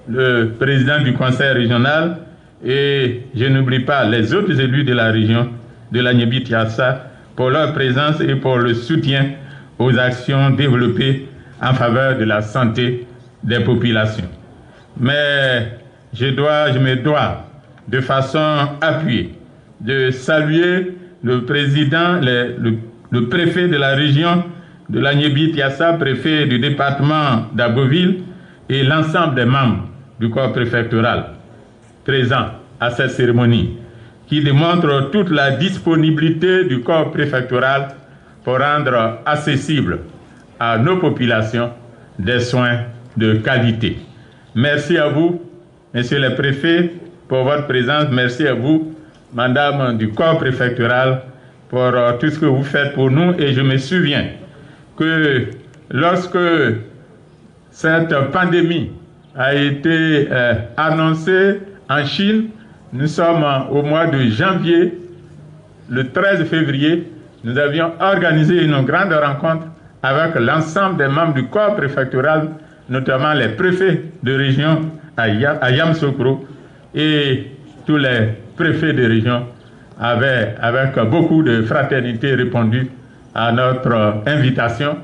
le président du conseil régional et je n'oublie pas les autres élus de la région de l'Agnébi-Tiassa pour leur présence et pour le soutien aux actions développées en faveur de la santé des populations. Mais je me dois de façon appuyée de saluer le président, le préfet de la région de l'Agnébi-Tiassa, préfet du département d'Abbeville et l'ensemble des membres du corps préfectoral présents à cette cérémonie, qui démontre toute la disponibilité du corps préfectoral pour rendre accessible à nos populations des soins de qualité. Merci à vous, Monsieur le Préfet, pour votre présence. Merci à vous, Madame du corps préfectoral, pour tout ce que vous faites pour nous. Et je me souviens que lorsque cette pandémie a été annoncée en Chine, nous sommes au mois de janvier, le 13 février, nous avions organisé une grande rencontre avec l'ensemble des membres du corps préfectoral, notamment les préfets de région à Yamoussoukro, et tous les préfets de région avaient, avec beaucoup de fraternité, répondu à notre invitation,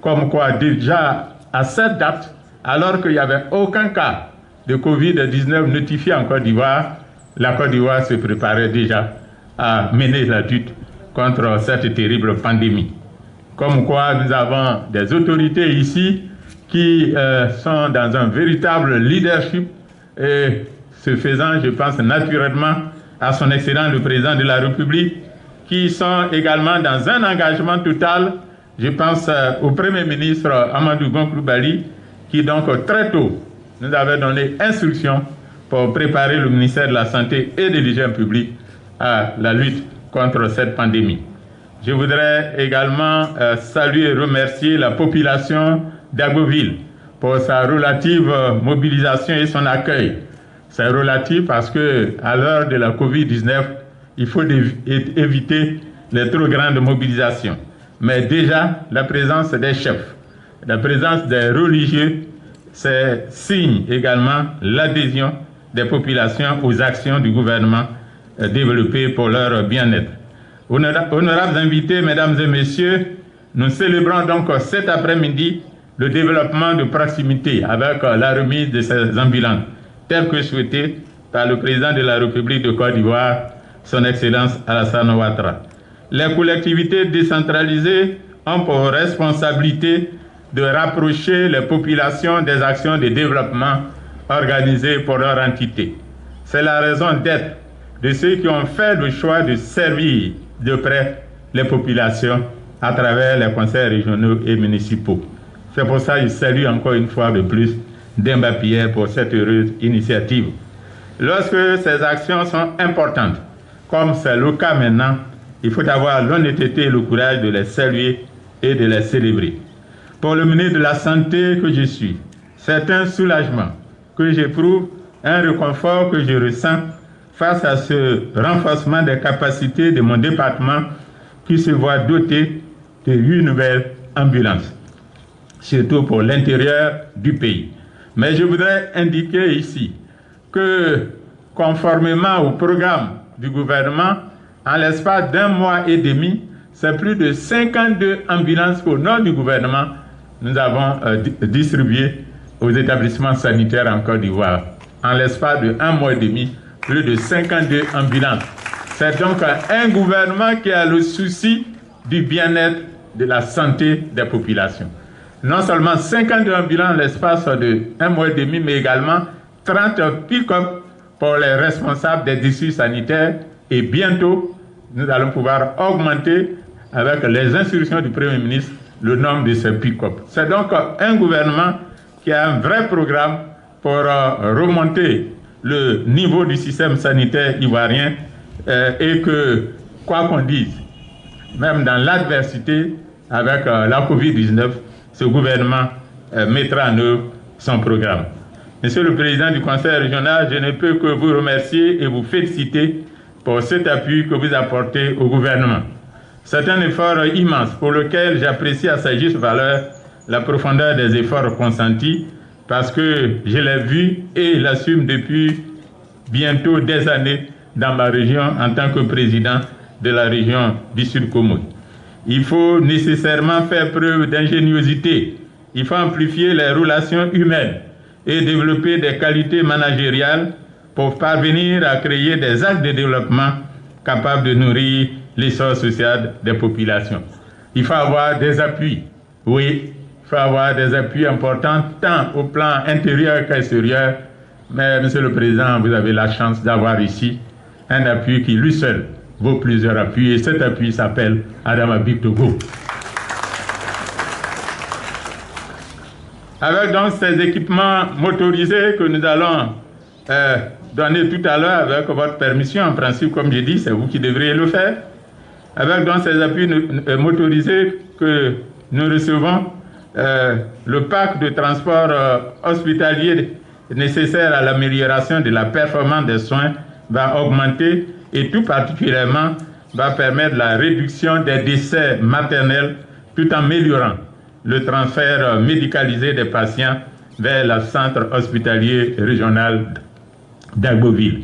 comme quoi déjà à cette date, alors qu'il n'y avait aucun cas de Covid-19 notifié en Côte d'Ivoire, la Côte d'Ivoire se préparait déjà à mener la lutte contre cette terrible pandémie. Comme quoi nous avons des autorités ici qui sont dans un véritable leadership et ce faisant, je pense naturellement à son excellent le président de la République, qui sont également dans un engagement total. Je pense au Premier ministre Amadou Gon Coulibaly, qui donc très tôt nous avait donné instruction pour préparer le ministère de la Santé et de l'Hygiène publique à la lutte contre cette pandémie. Je voudrais également saluer et remercier la population d'Abbeville pour sa relative mobilisation et son accueil. C'est relatif parce que à l'heure de la Covid-19, il faut éviter les trop grandes mobilisations. Mais déjà, la présence des chefs, la présence des religieux, c'est signe également l'adhésion des populations aux actions du gouvernement développées pour leur bien-être. Honorables invités, mesdames et messieurs, nous célébrons donc cet après-midi le développement de proximité avec la remise de ces ambulances, tel que souhaité par le président de la République de Côte d'Ivoire, son Excellence Alassane Ouattara. Les collectivités décentralisées ont pour responsabilité de rapprocher les populations des actions de développement organisées pour leur entité. C'est la raison d'être de ceux qui ont fait le choix de servir de près les populations à travers les conseils régionaux et municipaux. C'est pour ça que je salue encore une fois de plus Demba Pierre pour cette heureuse initiative. Lorsque ces actions sont importantes, comme c'est le cas maintenant, il faut avoir l'honnêteté et le courage de les saluer et de les célébrer. Pour le ministre de la Santé que je suis, c'est un soulagement que j'éprouve, un réconfort que je ressens face à ce renforcement des capacités de mon département qui se voit doté de 8 nouvelles ambulances, surtout pour l'intérieur du pays. Mais je voudrais indiquer ici que, conformément au programme du gouvernement, en l'espace d'un mois et demi, c'est plus de 52 ambulances au nom du gouvernement nous avons distribué aux établissements sanitaires en Côte d'Ivoire. En l'espace de 1 mois et demi, plus de 52 ambulances. C'est donc un gouvernement qui a le souci du bien-être, de la santé des populations. non seulement 52 ambulances l'espace de 1 mois et demi, mais également 30 pick-up pour les responsables des districts sanitaires. Et bientôt, nous allons pouvoir augmenter, avec les instructions du Premier ministre, le nombre de ces pick-up. C'est donc un gouvernement qui a un vrai programme pour remonter le niveau du système sanitaire ivoirien et que, quoi qu'on dise, même dans l'adversité avec la Covid-19, ce gouvernement mettra en œuvre son programme. Monsieur le Président du Conseil régional, je ne peux que vous remercier et vous féliciter pour cet appui que vous apportez au gouvernement. C'est un effort immense pour lequel j'apprécie à sa juste valeur la profondeur des efforts consentis parce que je l'ai vu et l'assume depuis bientôt des années dans ma région en tant que président de la région du Sud-Comoé. Il faut nécessairement faire preuve d'ingéniosité. Il faut amplifier les relations humaines et développer des qualités managériales pour parvenir à créer des actes de développement capables de nourrir l'essor social des populations. Il faut avoir des appuis, oui, il faut avoir des appuis importants tant au plan intérieur qu'extérieur. Mais, Monsieur le Président, vous avez la chance d'avoir ici un appui qui, lui seul, vaut plusieurs appuis. Et cet appui s'appelle Adama Bictogo. Avec donc ces équipements motorisés que nous allons donner tout à l'heure avec votre permission, en principe, comme j'ai dit, c'est vous qui devriez le faire. Avec donc ces appuis motorisés que nous recevons, le parc de transport hospitalier nécessaire à l'amélioration de la performance des soins va augmenter et tout particulièrement va permettre la réduction des décès maternels tout en améliorant le transfert médicalisé des patients vers le centre hospitalier régional d'Agboville.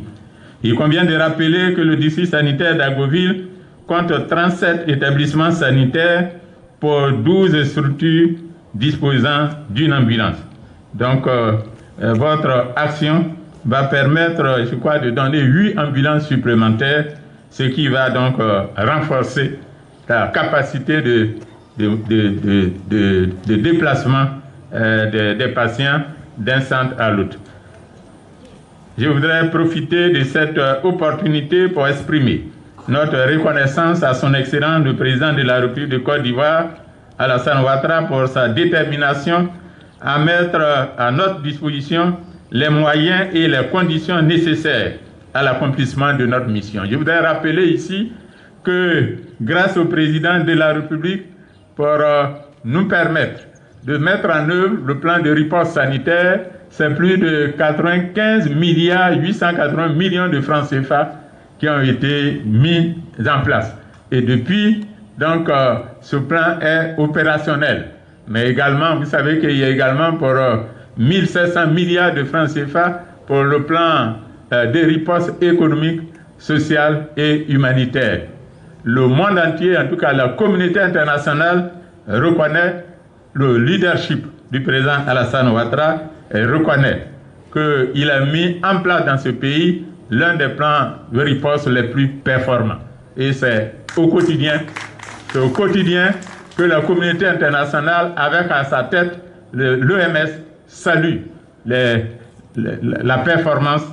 Il convient de rappeler que le district sanitaire d'Agboville compte 37 établissements sanitaires pour 12 structures disposant d'une ambulance. Donc, votre action va permettre, je crois, de donner 8 ambulances supplémentaires, ce qui va donc renforcer la capacité de déplacement des patients d'un centre à l'autre. Je voudrais profiter de cette opportunité pour exprimer notre reconnaissance à son Excellence le Président de la République de Côte d'Ivoire, Alassane Ouattara, pour sa détermination à mettre à notre disposition les moyens et les conditions nécessaires à l'accomplissement de notre mission. Je voudrais rappeler ici que grâce au Président de la République pour nous permettre de mettre en œuvre le plan de riposte sanitaire, c'est plus de 95 milliards 880 millions de francs CFA qui ont été mis en place. Et depuis, donc, ce plan est opérationnel. Mais également, vous savez qu'il y a également pour 1700 milliards de francs CFA pour le plan de riposte économique, sociale et humanitaire. Le monde entier, en tout cas la communauté internationale, reconnaît le leadership du président Alassane Ouattara et reconnaît qu'il a mis en place dans ce pays l'un des plans de riposte les plus performants. Et c'est au quotidien que la communauté internationale, avec à sa tête l'OMS, salue la performance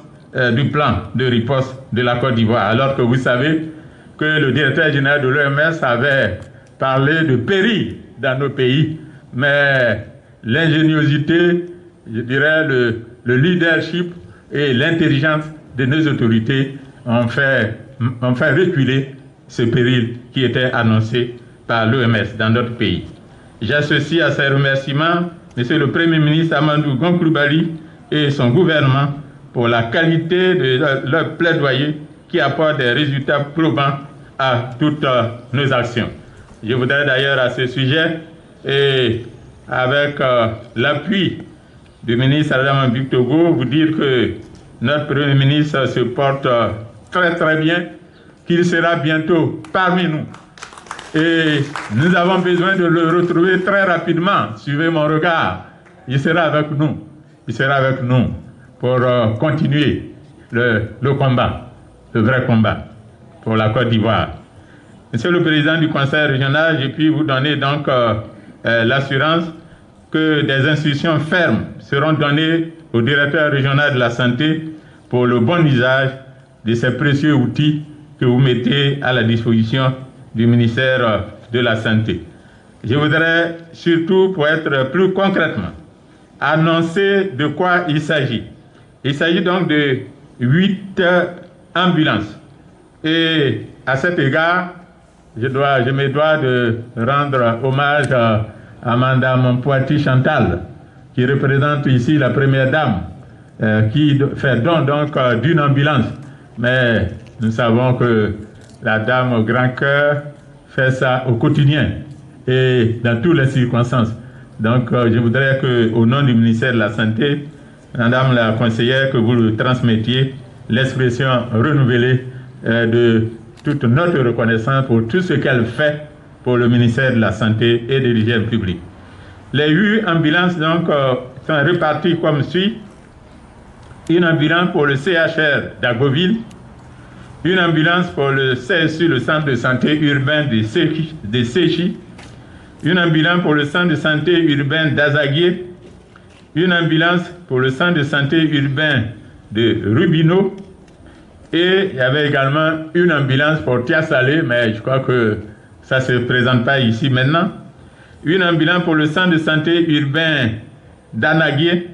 du plan de riposte de la Côte d'Ivoire. Alors que vous savez que le directeur général de l'OMS avait parlé de péril dans nos pays, mais l'ingéniosité, je dirais le leadership et l'intelligence de nos autorités ont fait reculer ce péril qui était annoncé par l'OMS dans notre pays. J'associe à ces remerciements M. le Premier ministre Amadou Gon Coulibaly et son gouvernement pour la qualité de leur plaidoyer qui apporte des résultats probants à toutes nos actions. Je voudrais d'ailleurs à ce sujet, et avec l'appui du ministre Adama Bictogo, vous dire que notre Premier ministre se porte très très bien, qu'il sera bientôt parmi nous. Et nous avons besoin de le retrouver très rapidement. Suivez mon regard. Il sera avec nous. Il sera avec nous pour continuer le combat, le vrai combat pour la Côte d'Ivoire. Monsieur le Président du Conseil régional, je puis vous donner donc l'assurance que des instructions fermes seront données au directeur régional de la santé pour le bon usage de ces précieux outils que vous mettez à la disposition du ministère de la Santé. Je voudrais surtout, pour être plus concrètement, annoncer de quoi il s'agit. Il s'agit donc de 8 ambulances. Et à cet égard, je me dois de rendre hommage à Mme Poiti Chantal, qui représente ici la première dame, qui fait don donc d'une ambulance. Mais nous savons que la dame au grand cœur fait ça au quotidien et dans toutes les circonstances. Donc je voudrais qu'au nom du ministère de la Santé, Madame la conseillère, que vous le transmettiez l'expression renouvelée de toute notre reconnaissance pour tout ce qu'elle fait pour le ministère de la Santé et de l'hygiène publique. Les 8 ambulances donc sont réparties comme suit. Une ambulance pour le CHR d'Agoville, une ambulance pour le CSU, le centre de santé urbain de Séchi, une ambulance pour le centre de santé urbain d'Azaguier, une ambulance pour le centre de santé urbain de Rubino, et il y avait également une ambulance pour Tia-Salé, mais je crois que ça ne se présente pas ici maintenant, une ambulance pour le centre de santé urbain d'Anaguier,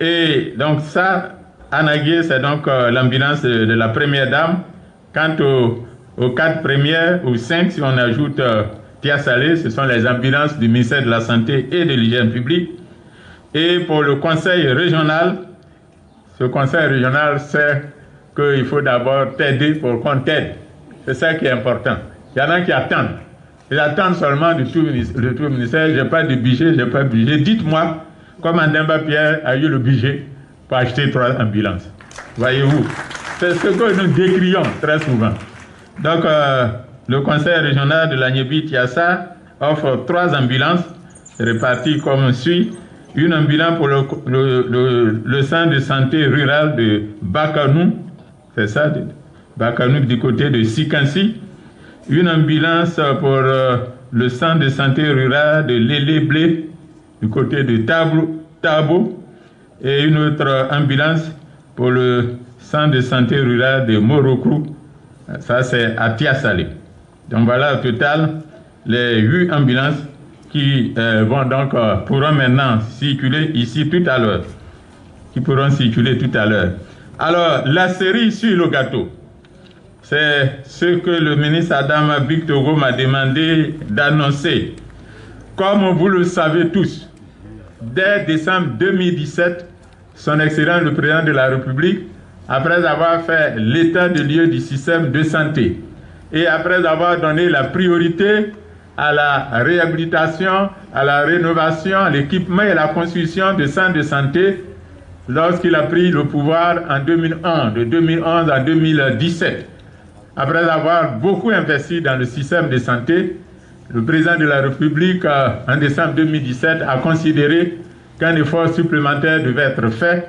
et donc ça, Anaguier, c'est donc l'ambulance de la première dame. Quant aux 4 premières ou 5, si on ajoute Tia-Salé, ce sont les ambulances du ministère de la Santé et de l'hygiène publique. Et pour le conseil régional, ce conseil régional sait qu'il faut d'abord t'aider pour qu'on t'aide. C'est ça qui est important. Il y en a qui attendent. Ils attendent seulement de tout le ministère. Je n'ai pas de budget, je n'ai pas de budget. Dites-moi comment Ndemba Pierre a eu le budget pour acheter 3 ambulances. Voyez-vous, c'est ce que nous décrions très souvent. Donc, le conseil régional de l'Agnébi-Tiassa offre 3 ambulances réparties comme suit. Une ambulance pour le centre de santé rural de Bakanou, c'est ça, Bakanou du côté de Sikansi. Une ambulance pour le centre de santé rural de Lélé-Blé du côté de Tabo. Et une autre ambulance pour le centre de santé rural de Morokrou. Ça, c'est à Tia-Salé. Donc voilà, au total, les 8 ambulances qui vont donc, pourront maintenant circuler ici tout à l'heure. Alors, la cerise sur le gâteau, c'est ce que le ministre Adama Bictogo m'a demandé d'annoncer. Comme vous le savez tous, dès décembre 2017, son Excellence le Président de la République, après avoir fait l'état de lieu du système de santé et après avoir donné la priorité à la réhabilitation, à la rénovation, à l'équipement et à la construction de centres de santé, lorsqu'il a pris le pouvoir en 2011, de 2011 à 2017. Après avoir beaucoup investi dans le système de santé, le Président de la République, en décembre 2017, a considéré qu'un effort supplémentaire devait être fait,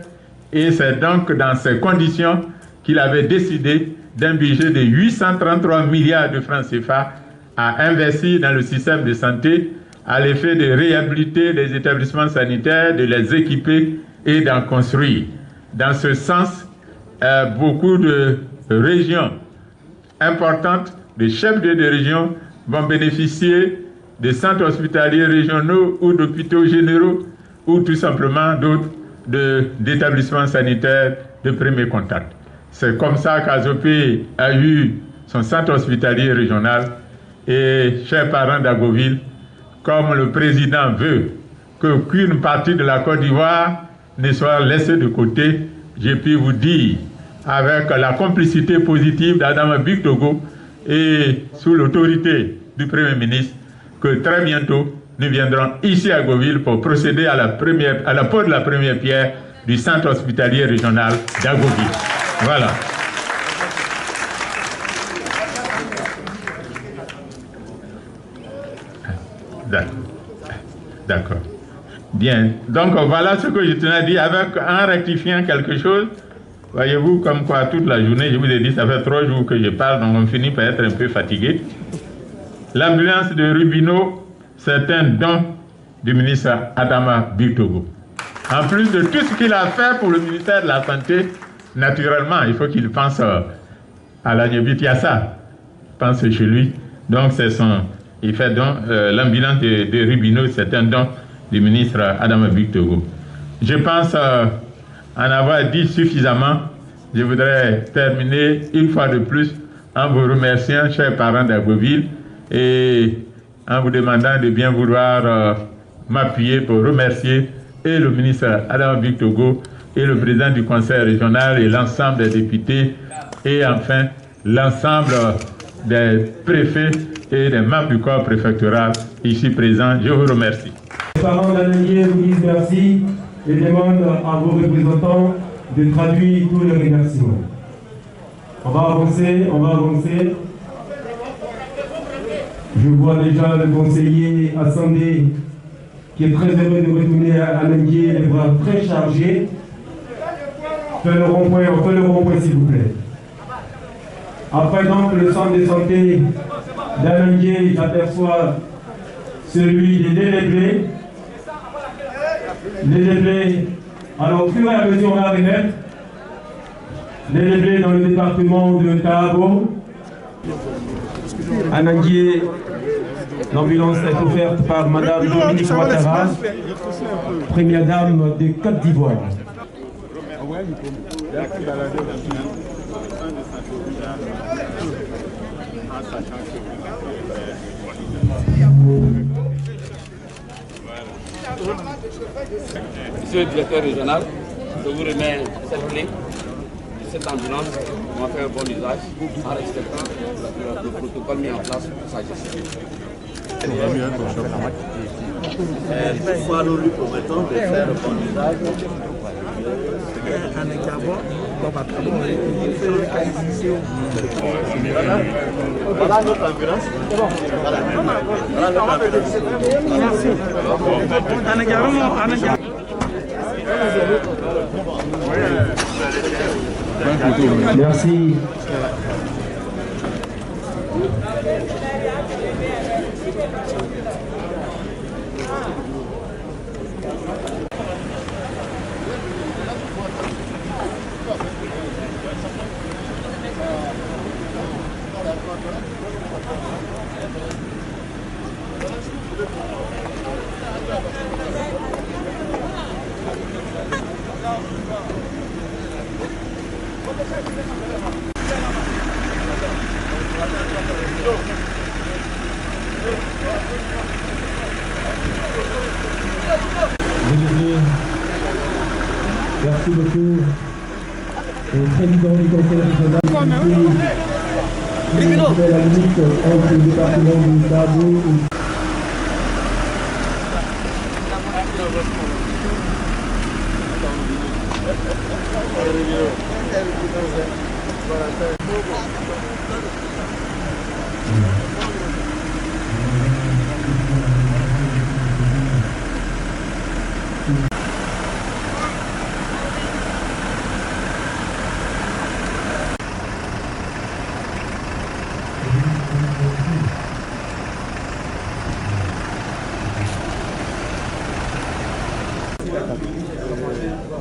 et c'est donc dans ces conditions qu'il avait décidé d'un budget de 833 milliards de francs CFA à investir dans le système de santé à l'effet de réhabiliter les établissements sanitaires, de les équiper et d'en construire. Dans ce sens, beaucoup de régions importantes, de chefs de région vont bénéficier de centres hospitaliers régionaux ou d'hôpitaux généraux ou tout simplement d'autres d'établissements sanitaires de premier contact. C'est comme ça qu'Azopé a eu son centre hospitalier régional. Et chers parents d'Agoville, comme le président veut qu'aucune partie de la Côte d'Ivoire ne soit laissée de côté, je puis vous dire, avec la complicité positive d'Adama Bictogo et sous l'autorité du Premier ministre, que très bientôt, nous viendrons ici à Agoville pour procéder à la pose de la première pierre du centre hospitalier régional d'Agoville. Voilà. D'accord. Bien. Donc voilà ce que je tenais à dire en rectifiant quelque chose. Voyez-vous, comme quoi toute la journée, je vous ai dit, ça fait 3 jours que je parle, donc on finit par être un peu fatigué. L'ambulance de Rubino, c'est un don du ministre Adama Bitogo. En plus de tout ce qu'il a fait pour le ministère de la Santé, naturellement, il faut qu'il pense à la Tiassa, pense chez lui. Donc, il fait donc l'ambulance de Rubino, c'est un don du ministre Adama Bitogo. Je pense en avoir dit suffisamment. Je voudrais terminer une fois de plus en vous remerciant, chers parents d'Agboville, et en vous demandant de bien vouloir m'appuyer pour remercier et le ministre Adama Bitogo et le président du conseil régional et l'ensemble des députés et enfin l'ensemble des préfets et des membres du corps préfectoral ici présents. Je vous remercie. Les parents d'Ananguier vous disent merci et demandent à vos représentants de traduire tous les remerciements. On va avancer, on va avancer. Je vois déjà le conseiller Assandé qui est très heureux de retourner à Ananguier, les bras très chargés. Faites le rond-point s'il vous plaît. Après donc le centre de santé d'Ananguier, j'aperçois celui des délégués. Les délégués, alors au fur et à mesure on va remettre les délégués dans le département de Tahabo. Ananguier, l'ambulance est offerte par Madame Dominique Ouattara, première dame de Côte d'Ivoire. Monsieur le directeur régional, je vous remets cette clé de cette ambulance. On va faire un bon usage en respectant le protocole mis en place pour sa gestion. Toutefois, nous lui promettons de faire un bon usage. Voilà notre ambulance. Voilà notre ambulance. Merci. Merci beaucoup au président du conseil régional de la limite entre le département de Tahabo et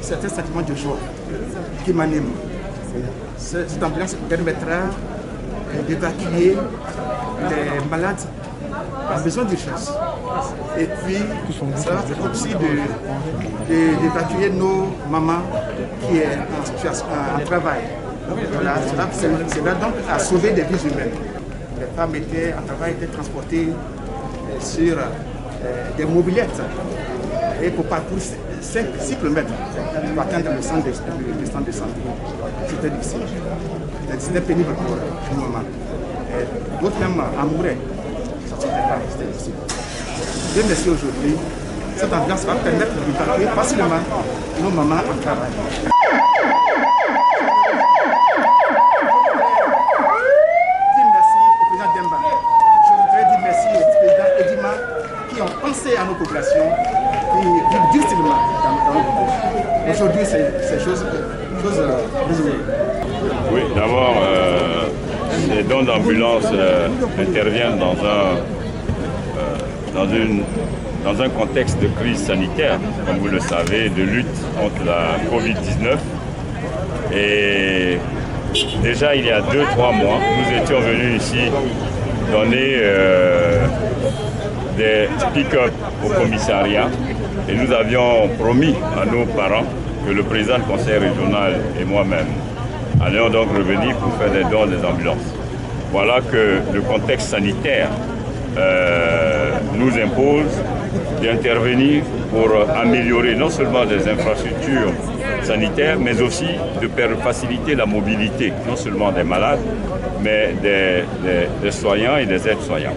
c'est un sentiment de joie qui m'anime. Cette ambulance permettra d'évacuer les malades en besoin d'urgence. Et puis, ça va faire aussi d'évacuer nos mamans qui est en situation en travail. Voilà, cela donc a sauvé des vies humaines. Les femmes étaient en travail, étaient transportées sur des mobilettes et pour parcourir 6 km pour atteindre le centre de santé. C'était difficile. C'était pénible pour nos mamans. D'autres même en mouraient. C'était difficile. Dieu merci aujourd'hui. Cette ambulance va permettre d'évacuer facilement nos mamans en travail. À nos populations qui vivent difficilement dans nos villages. Aujourd'hui, c'est chose Oui, d'abord, les dons d'ambulance interviennent dans une dans un contexte de crise sanitaire, comme vous le savez, de lutte contre la Covid-19. Et déjà, il y a 2-3 mois, nous étions venus ici donner des pick-up au commissariat et nous avions promis à nos parents que le président du conseil régional et moi-même allions donc revenir pour faire des dons des ambulances. Voilà que le contexte sanitaire nous impose d'intervenir pour améliorer non seulement des infrastructures sanitaires, mais aussi de faciliter la mobilité, non seulement des malades, mais des soignants et des aides-soignants.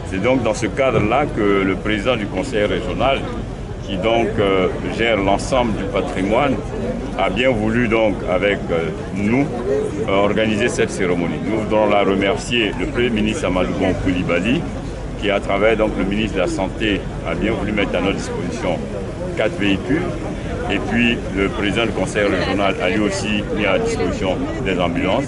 C'est donc dans ce cadre-là que le président du conseil régional, qui donc gère l'ensemble du patrimoine, a bien voulu donc avec nous organiser cette cérémonie. Nous voudrons la remercier le Premier ministre Amadou Bon Coulibaly, qui à travers donc le ministre de la Santé a bien voulu mettre à notre disposition 4 véhicules. Et puis le président du conseil régional a lui aussi mis à disposition des ambulances.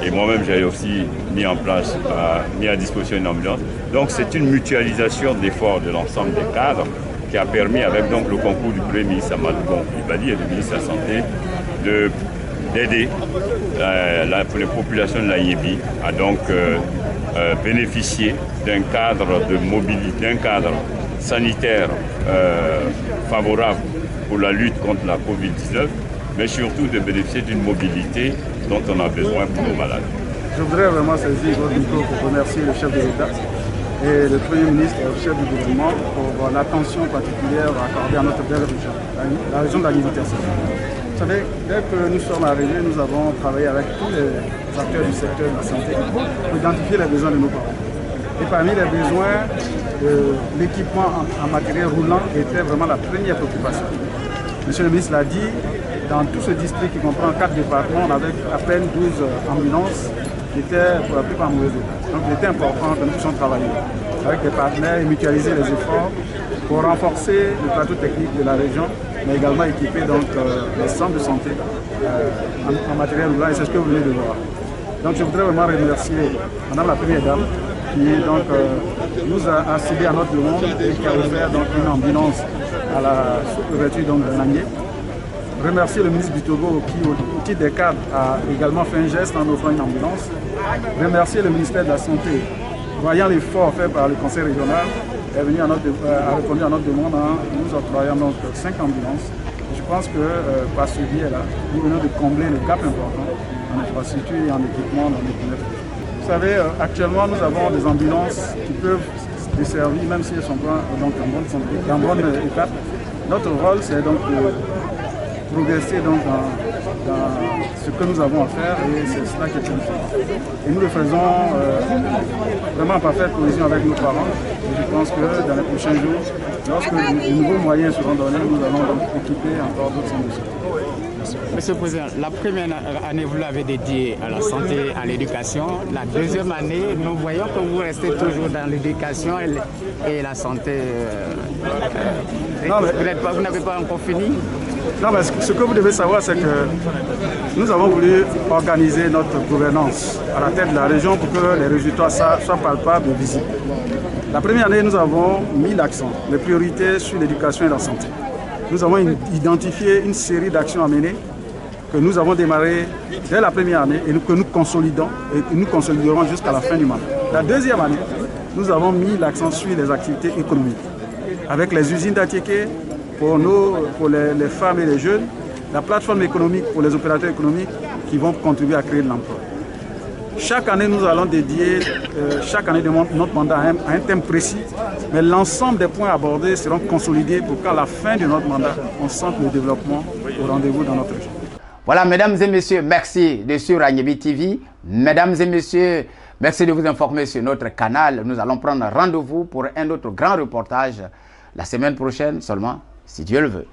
Et moi-même j'ai aussi mis à disposition une ambulance. Donc c'est une mutualisation d'efforts de l'ensemble des cadres qui a permis, avec donc le concours du Premier ministre Amadou Bon Coulibaly et du ministre de la Santé, d'aider les populations de la Yébi à donc bénéficier d'un cadre de mobilité, d'un cadre sanitaire favorable pour la lutte contre la Covid-19, mais surtout de bénéficier d'une mobilité dont on a besoin pour nos malades. Je voudrais vraiment saisir votre micro pour remercier le chef de l'État et le Premier ministre et le chef du gouvernement pour l'attention particulière accordée à notre belle région, la région de la Yébi-Tiassa. Vous savez, dès que nous sommes arrivés, nous avons travaillé avec tous les acteurs du secteur de la santé pour identifier les besoins de nos parents. Et parmi les besoins, l'équipement en matériel roulant était vraiment la première préoccupation. Monsieur le ministre l'a dit, dans tout ce district qui comprend 4 départements, on avait à peine 12 ambulances qui étaient pour la plupart en mauvais état. Donc il était important que nous puissions travailler avec des partenaires et mutualiser les efforts pour renforcer le plateau technique de la région, mais également équiper donc, les centres de santé en matériel roulant, et c'est ce que vous venez de voir. Donc je voudrais vraiment remercier Madame la Première Dame qui donc, nous a accédé à notre demande et qui a offert donc, une ambulance à la sous-préfecture de Nangé. Remercier le ministre Bitogo qui, au titre des cadres, a également fait un geste en offrant une ambulance. Remercier le ministère de la Santé, voyant l'effort fait par le conseil régional, a répondu à notre demande en nous octroyant donc 5 ambulances. Je pense que par ce biais-là, nous venons de combler le gap important en infrastructure et en équipement dans les communautés. Vous savez, actuellement, nous avons des ambulances qui peuvent desservir, même si elles sont pas donc, en bonne santé, en bonne étape. Notre rôle, c'est donc de progresser donc, dans ce que nous avons à faire, et c'est cela qui est important. Et nous le faisons vraiment en parfaite cohésion avec nos parents. Et je pense que dans les prochains jours, lorsque de nouveaux moyens seront donnés, nous allons donc équiper encore d'autres centres de santé. Monsieur le Président, la première année, vous l'avez dédiée à la santé, à l'éducation. La deuxième année, nous voyons que vous restez toujours dans l'éducation et la santé. Vous n'avez pas encore fini? Non, mais ce que vous devez savoir, c'est que nous avons voulu organiser notre gouvernance à la tête de la région pour que les résultats soient palpables et visibles. La première année, nous avons mis l'accent, les priorités sur l'éducation et la santé. Nous avons identifié une série d'actions à mener que nous avons démarré dès la première année et que nous consolidons et que nous consoliderons jusqu'à la fin du mandat. La deuxième année, nous avons mis l'accent sur les activités économiques avec les usines d'Atiéké pour les femmes et les jeunes, la plateforme économique pour les opérateurs économiques qui vont contribuer à créer de l'emploi. Chaque année, nous allons dédier, chaque année de notre mandat à un thème précis, mais l'ensemble des points abordés seront consolidés pour qu'à la fin de notre mandat, on sente le développement au rendez-vous dans notre région. Voilà, mesdames et messieurs, merci de suivre Yébi TV. Mesdames et messieurs, merci de vous informer sur notre canal. Nous allons prendre rendez-vous pour un autre grand reportage la semaine prochaine seulement, si Dieu le veut.